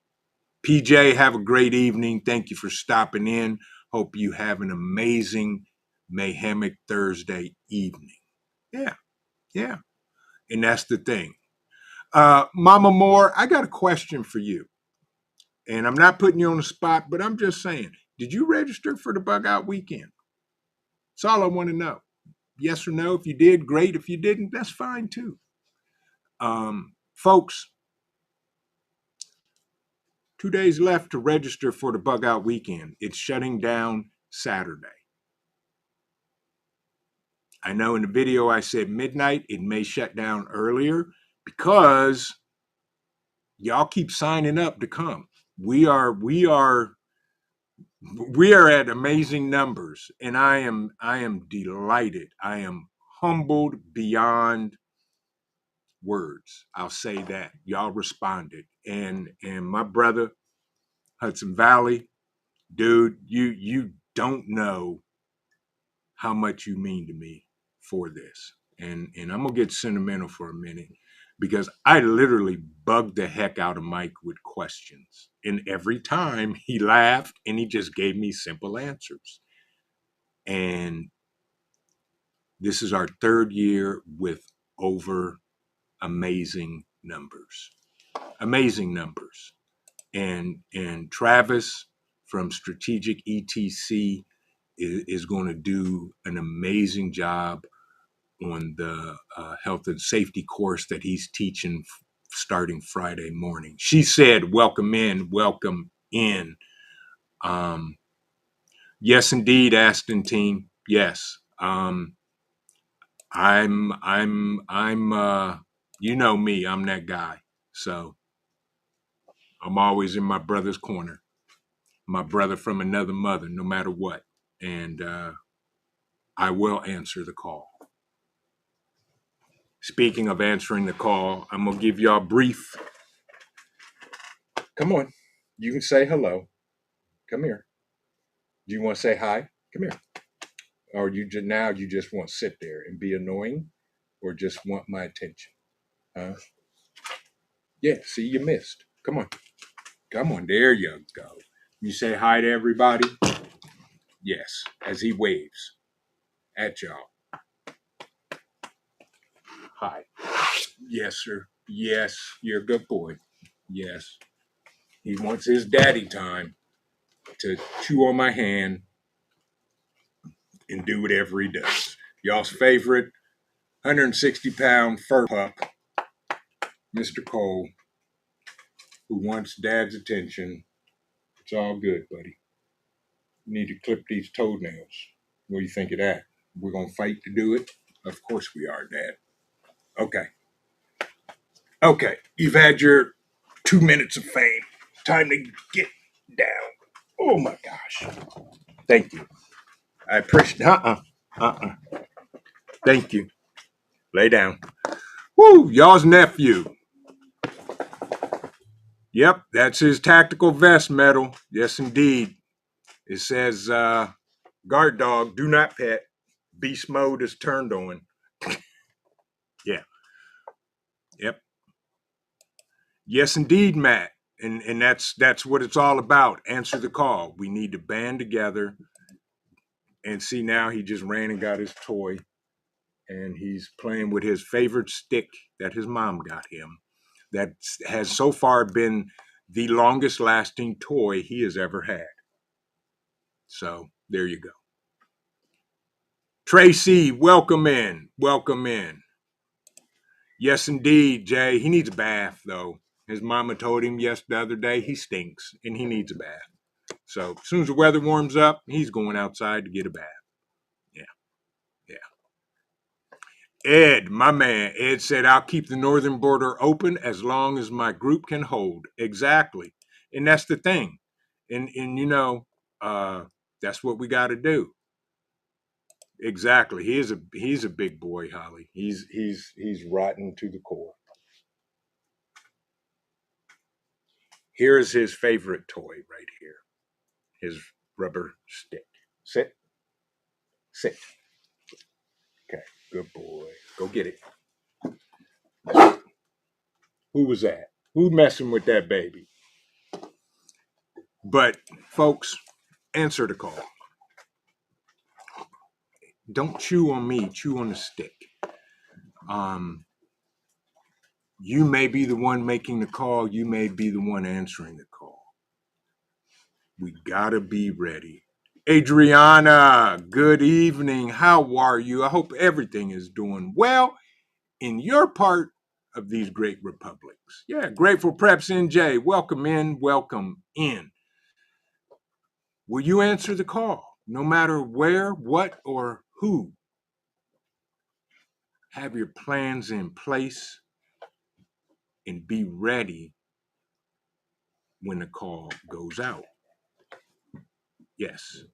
S2: PJ, have a great evening. Thank you for stopping in. Hope you have an amazing Mayhemic Thursday evening. Yeah, yeah. And that's the thing. Mama Moore, I got a question for you. And I'm not putting you on the spot, but I'm just saying, did you register for the bug out weekend? That's all I want to know. Yes or no. If you did, great. If you didn't, that's fine too. Folks, 2 days left to register for the bug out weekend. It's shutting down Saturday. I know in the video I said midnight. It may shut down earlier because y'all keep signing up to come. We are at amazing numbers, and I am delighted. I am humbled beyond words. I'll say that. Y'all responded. And my brother, Hudson Valley, dude, you don't know how much you mean to me for this. And I'm gonna get sentimental for a minute because I literally bugged the heck out of Mike with questions. And every time he laughed and he just gave me simple answers. And this is our third year with over amazing numbers. Amazing numbers. And Travis from Strategic ETC is going to do an amazing job on the health and safety course that he's teaching starting Friday morning. She said, "Welcome in, welcome in." Yes, indeed, Aston team. Yes, I'm. You know me. I'm that guy. So I'm always in my brother's corner. My brother from another mother, no matter what. And I will answer the call. Speaking of answering the call, I'm going to give y'all a brief. Come on. You can say hello. Come here. Do you want to say hi? Come here. Or you just want to sit there and be annoying or just want my attention? Huh? Yeah, see, you missed. Come on. Come on. There you go. You say hi to everybody? Yes, as he waves at y'all. Hi. Yes, sir. Yes, you're a good boy. Yes. He wants his daddy time to chew on my hand and do whatever he does. Y'all's favorite 160-pound fur pup, Mr. Cole, who wants dad's attention. It's all good, buddy. You need to clip these toenails. What do you think of that? We're going to fight to do it? Of course we are, Dad. Okay. Okay. You've had your 2 minutes of fame. Time to get down. Oh, my gosh. Thank you. I appreciate Thank you. Lay down. Woo, y'all's nephew. Yep, that's his tactical vest medal. Yes, indeed. It says, guard dog, do not pet. Beast mode is turned on. Yeah. Yep. Yes, indeed, Matt. And that's what it's all about. Answer the call. We need to band together. And see, now he just ran and got his toy. And he's playing with his favorite stick that his mom got him. That has so far been the longest lasting toy he has ever had. So there you go. Tracy, welcome in. Welcome in. Yes, indeed, Jay. He needs a bath, though. His mama told him the other day he stinks and he needs a bath. So as soon as the weather warms up, he's going outside to get a bath. Yeah. Yeah. Ed, my man, Ed said, I'll keep the northern border open as long as my group can hold. Exactly. And that's the thing. And you know, that's what we got to do. Exactly. He's a big boy, Holly. He's rotten to the core. Here's his favorite toy right here. His rubber stick. Sit. Sit. Okay. Good boy. Go get it. Who was that? Who messing with that baby? But folks, answer the call. Don't chew on me, chew on the stick. You may be the one making the call, you may be the one answering the call. We gotta be ready. Adriana, good evening. How are you? I hope everything is doing well in your part of these great republics. Yeah, Grateful Preps NJ, welcome in, welcome in. Will you answer the call? No matter where, what, or who. Have your plans in place and be ready when the call goes out. Yes.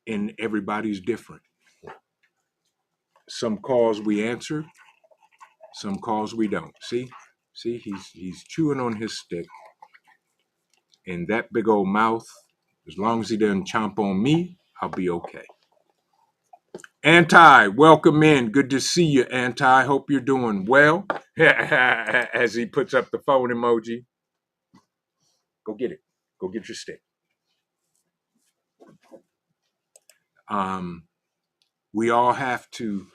S2: And everybody's different. Some calls we answer, some calls we don't. See, he's chewing on his stick, and that big old mouth. As long as he doesn't chomp on me, I'll be okay. Anti, welcome in. Good to see you, Anti. Hope you're doing well. As he puts up the phone emoji. Go get it. Go get your stick. We all have to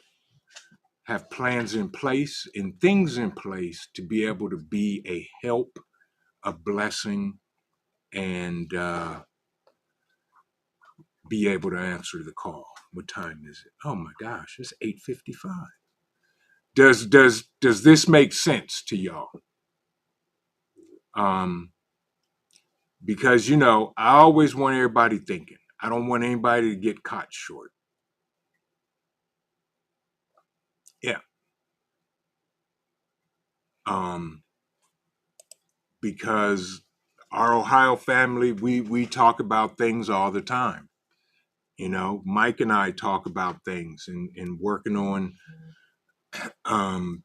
S2: have plans in place and things in place to be able to be a help, a blessing, and be able to answer the call. What time is it? Oh my gosh, it's 8:55. Does this make sense to y'all? Because I always want everybody thinking. I don't want anybody to get caught short. Yeah. Because our Ohio family, we talk about things all the time. Mike and I talk about things and working on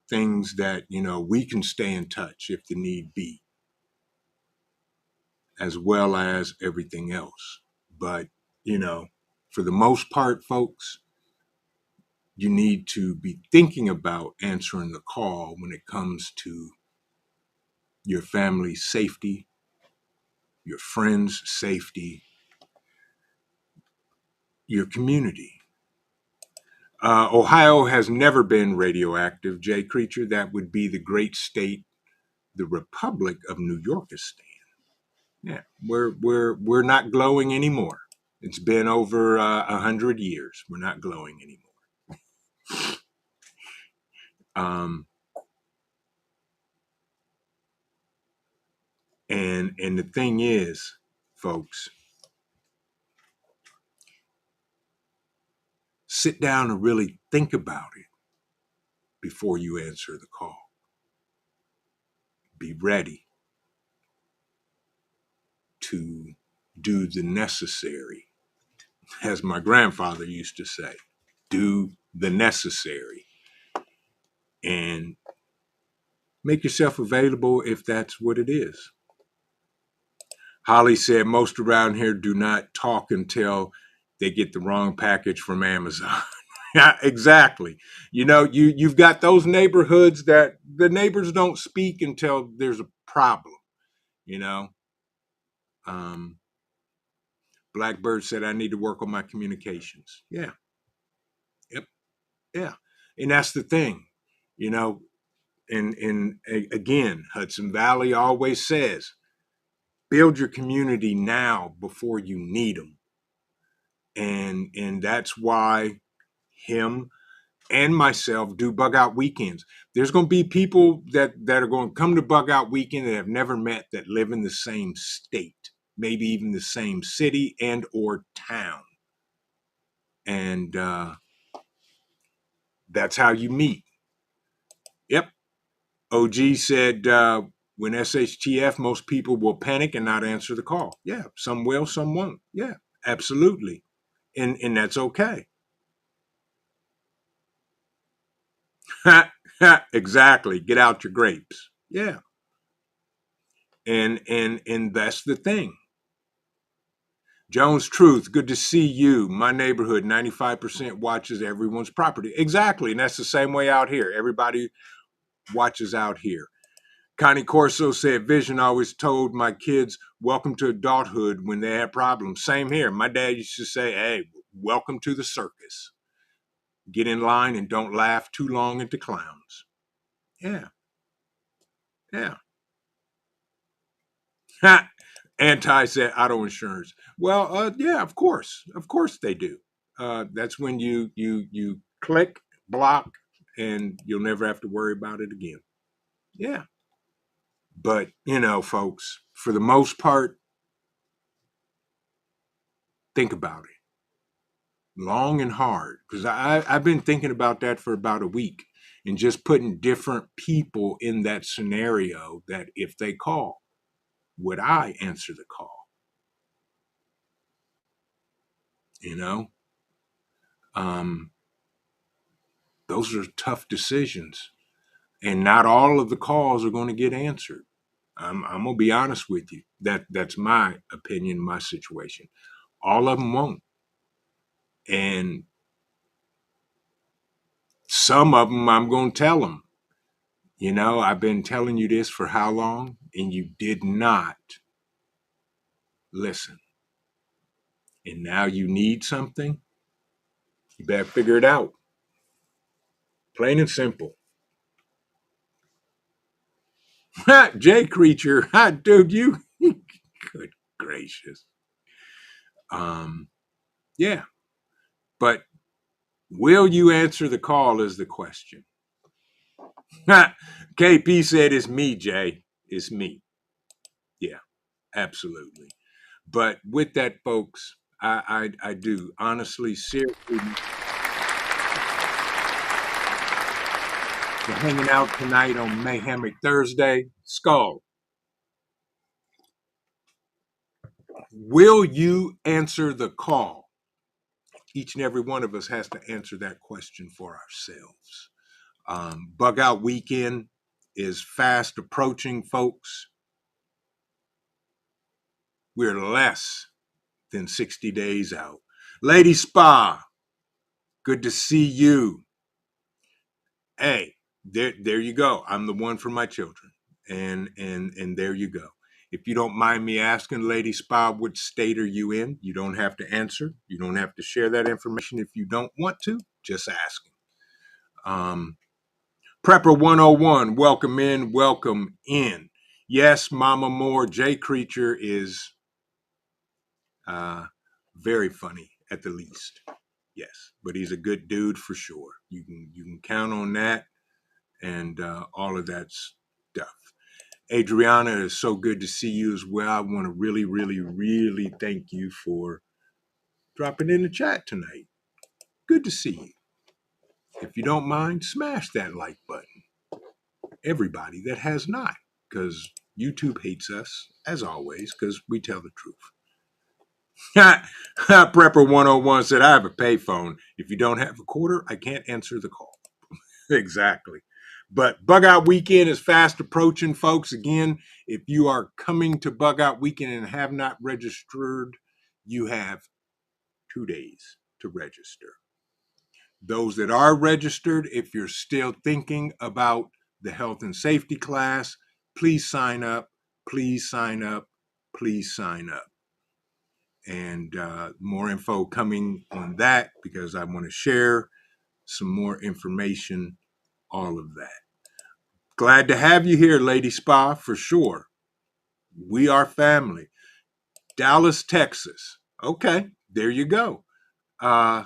S2: things that we can stay in touch if the need be, as well as everything else. But for the most part, folks, you need to be thinking about answering the call when it comes to your family's safety, your friends' safety, your community. Ohio has never been radioactive, Jay Creature. That would be the great state, the Republic of New Yorkistan. Yeah, we're not glowing anymore. It's been over 100 years. We're not glowing anymore. And the thing is, folks, sit down and really think about it before you answer the call. Be ready to do the necessary, as my grandfather used to say. Do the necessary and make yourself available if that's what it is. Holly said most around here do not talk until they get the wrong package from Amazon. Yeah, exactly. You've got those neighborhoods that the neighbors don't speak until there's a problem. Blackbird said I need to work on my communications. Yeah. Yep. Yeah. And that's the thing. And again, Hudson Valley always says, build your community now before you need them. And that's why him and myself do bug out weekends. There's going to be people that are going to come to bug out weekend that have never met, that live in the same state, maybe even the same city and or town. And that's how you meet. Yep. OG said when SHTF, most people will panic and not answer the call. Yeah, some will, some won't. Yeah, absolutely. And that's okay. Exactly. Get out your grapes. Yeah. And that's the thing. Jones Truth, good to see you. My neighborhood, 95% watches everyone's property. Exactly. And that's the same way out here. Everybody watches out here. Connie Corso said, Vision always told my kids, welcome to adulthood when they had problems. Same here. My dad used to say, hey, welcome to the circus. Get in line and don't laugh too long at the clowns. Yeah. Yeah. Anti said auto insurance. Well, yeah, of course they do. That's when you click, block, and you'll never have to worry about it again. Yeah. But folks, for the most part, think about it long and hard, because I've been thinking about that for about a week, and just putting different people in that scenario, that if they call, would I answer the call? Those are tough decisions, and not all of the calls are going to get answered. I'm gonna be honest with you. That's my opinion, my situation. All of them won't. And some of them I'm going to tell them, you know, I've been telling you this for how long, and you did not listen. And now you need something, you better figure it out. Plain and simple. J Creature, dude, you, good gracious. Yeah, but will you answer the call is the question. KP said it's me, Jay. It's me. Yeah, absolutely. But with that, folks, I do honestly, seriously, for hanging out tonight on Mayhemic Thursday. Skull, will you answer the call? Each and every one of us has to answer that question for ourselves. Bug out weekend is fast approaching, folks. We're less than 60 days out. Lady Spa, good to see you. Hey, there you go. I'm the one for my children. And there you go. If you don't mind me asking, Lady Spa, what state are you in? You don't have to answer. You don't have to share that information if you don't want to. Just asking. Prepper 101, welcome in, welcome in. Yes, Mama Moore, J Creature is very funny at the least. Yes, but he's a good dude for sure. You can count on that and all of that stuff. Adriana, is so good to see you as well. I want to really, really, really thank you for dropping in the chat tonight. Good to see you. If you don't mind, smash that like button. Everybody that has not, because YouTube hates us, as always, because we tell the truth. Prepper 101 said, I have a payphone. If you don't have a quarter, I can't answer the call. Exactly. But Bug Out Weekend is fast approaching, folks. Again, if you are coming to Bug Out Weekend and have not registered, you have 2 days to register. Those that are registered, if you're still thinking about the health and safety class, please sign up, please sign up, please sign up. And more info coming on that because I want to share some more information, all of that. Glad to have you here, Lady Spa, for sure. We are family. Dallas, Texas. Okay, there you go. I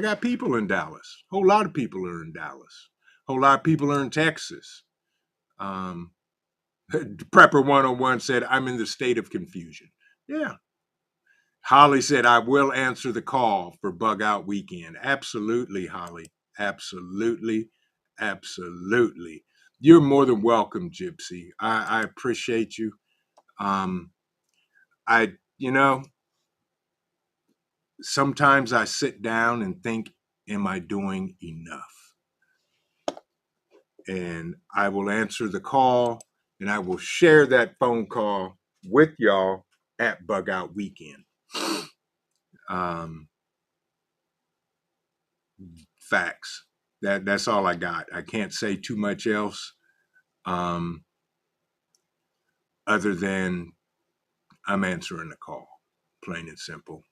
S2: got people in Dallas. A whole lot of people are in Dallas. A whole lot of people are in Texas. Prepper 101 said, I'm in the state of confusion. Yeah. Holly said, I will answer the call for Bug Out Weekend. Absolutely, Holly. Absolutely. Absolutely. You're more than welcome, Gypsy. I appreciate you. Sometimes I sit down and think, am I doing enough? And I will answer the call and I will share that phone call with y'all at Bug Out Weekend. Facts. That's all I got. I can't say too much else other than I'm answering the call, plain and simple.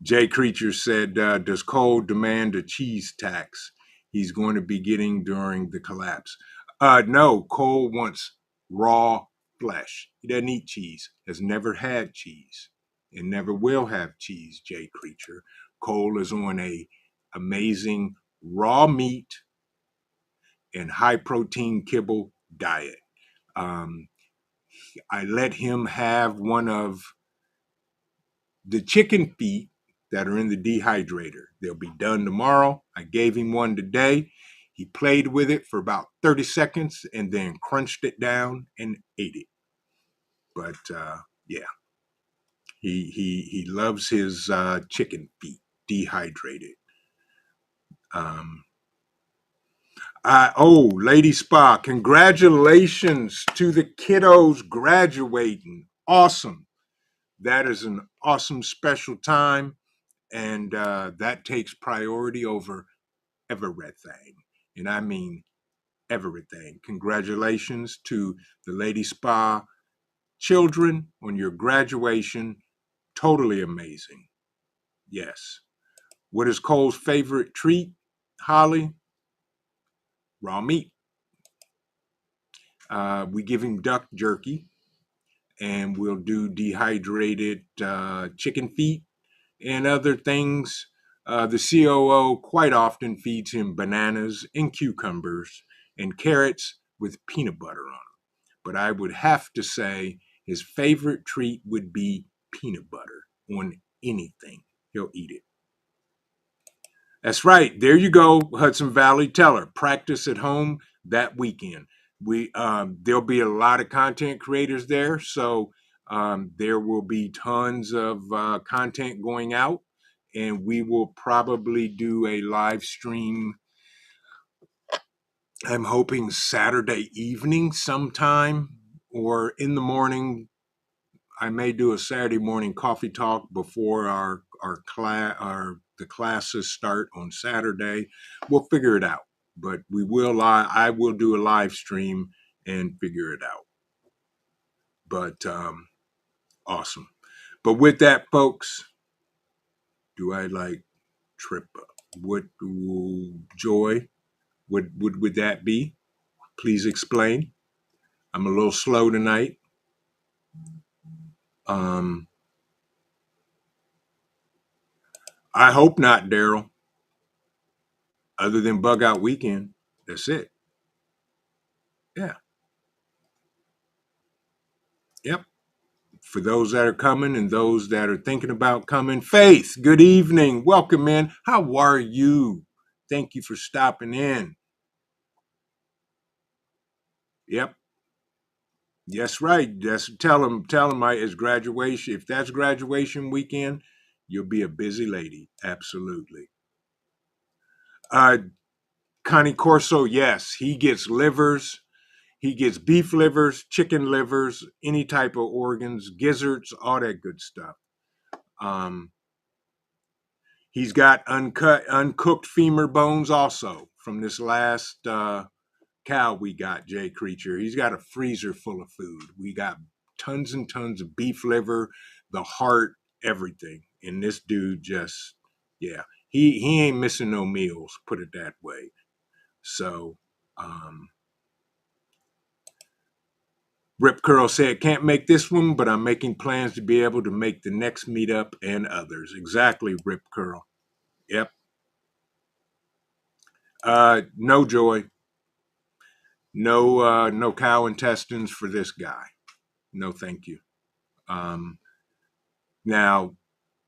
S2: Jay Creature said, does Cole demand a cheese tax he's going to be getting during the collapse? No, Cole wants raw flesh. He doesn't eat cheese, has never had cheese, and never will have cheese, Jay Creature. Cole is on a amazing raw meat and high protein kibble diet. I let him have one of the chicken feet that are in the dehydrator. They'll be done tomorrow. I gave him one today. He played with it for about 30 seconds and then crunched it down and ate it. But yeah, he loves his chicken feet dehydrated. Lady Spa, congratulations to the kiddos graduating. Awesome. That is an awesome special time. And that takes priority over everything. And I mean everything. Congratulations to the Lady Spa children on your graduation. Totally amazing. Yes. What is Cole's favorite treat, Holly? Raw meat. We give him duck jerky, and we'll do dehydrated chicken feet and other things. The COO quite often feeds him bananas and cucumbers and carrots with peanut butter on them. But I would have to say his favorite treat would be peanut butter on anything. He'll eat it. That's right. There you go, Hudson Valley. Tell her, practice at home that weekend. There'll be a lot of content creators there, so there will be tons of content going out, and we will probably do a live stream. I'm hoping Saturday evening sometime or in the morning. I may do a Saturday morning coffee talk before the classes start on Saturday. We'll figure it out, but I will do a live stream and figure it out. But awesome. But with that, folks, do I like trip up? What joy would that be? Please explain. I'm a little slow tonight. I hope not, Daryl. Other than bug out weekend, that's it. Yeah. Yep. For those that are coming and those that are thinking about coming, Faith, good evening. Welcome in. How are you? Thank you for stopping in. Yep. Yes, right. Tell them it's graduation. If that's graduation weekend, you'll be a busy lady. Absolutely. Connie Corso, yes, he gets livers. He gets beef livers, chicken livers, any type of organs, gizzards, all that good stuff. He's got uncooked femur bones also from this last cow we got, Jay Creature. He's got a freezer full of food. We got tons and tons of beef liver, the heart, everything. And this dude just, yeah, he ain't missing no meals, put it that way. So, Rip Curl said, can't make this one, but I'm making plans to be able to make the next meetup and others. Exactly, Rip Curl. Yep. No joy. No cow intestines for this guy. No, thank you. Now,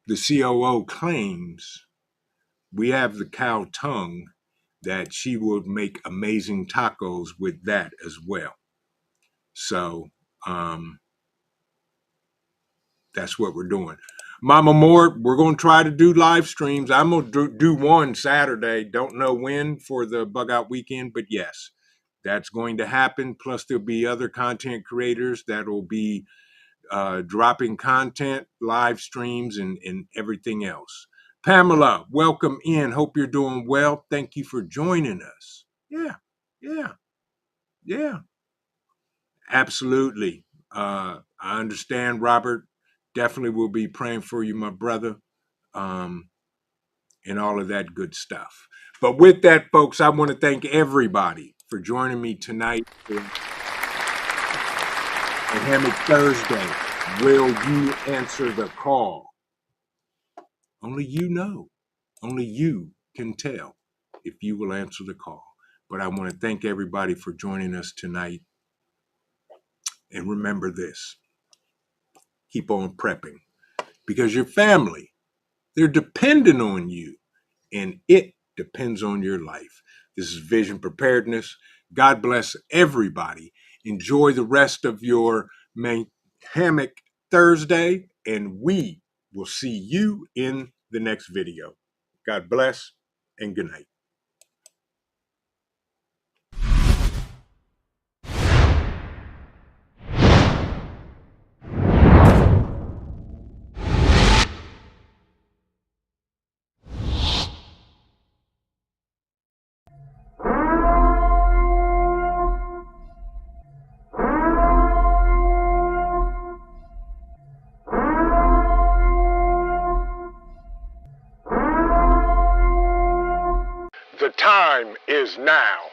S2: the COO claims we have the cow tongue that she would make amazing tacos with that as well. So that's what we're doing. Mama Moore, we're going to try to do live streams. I'm going to do one Saturday. Don't know when for the bug out weekend, but yes, that's going to happen. Plus, there'll be other content creators that will be dropping content, live streams, and everything else. Pamela, welcome in. Hope you're doing well. Thank you for joining us. Yeah. Absolutely. I understand, Robert. Definitely will be praying for you, my brother, and all of that good stuff. But with that, folks, I want to thank everybody for joining me tonight for Mayhemic Thursday. Will you answer the call? Only you know. Only you can tell if you will answer the call. But I want to thank everybody for joining us tonight. And remember this. Keep on prepping. Because your family, they're dependent on you. And it depends on your life. This is Vision Preparedness. God bless everybody. Enjoy the rest of your Mayhemic Thursday. And we will see you in the next video. God bless and good night. time is now.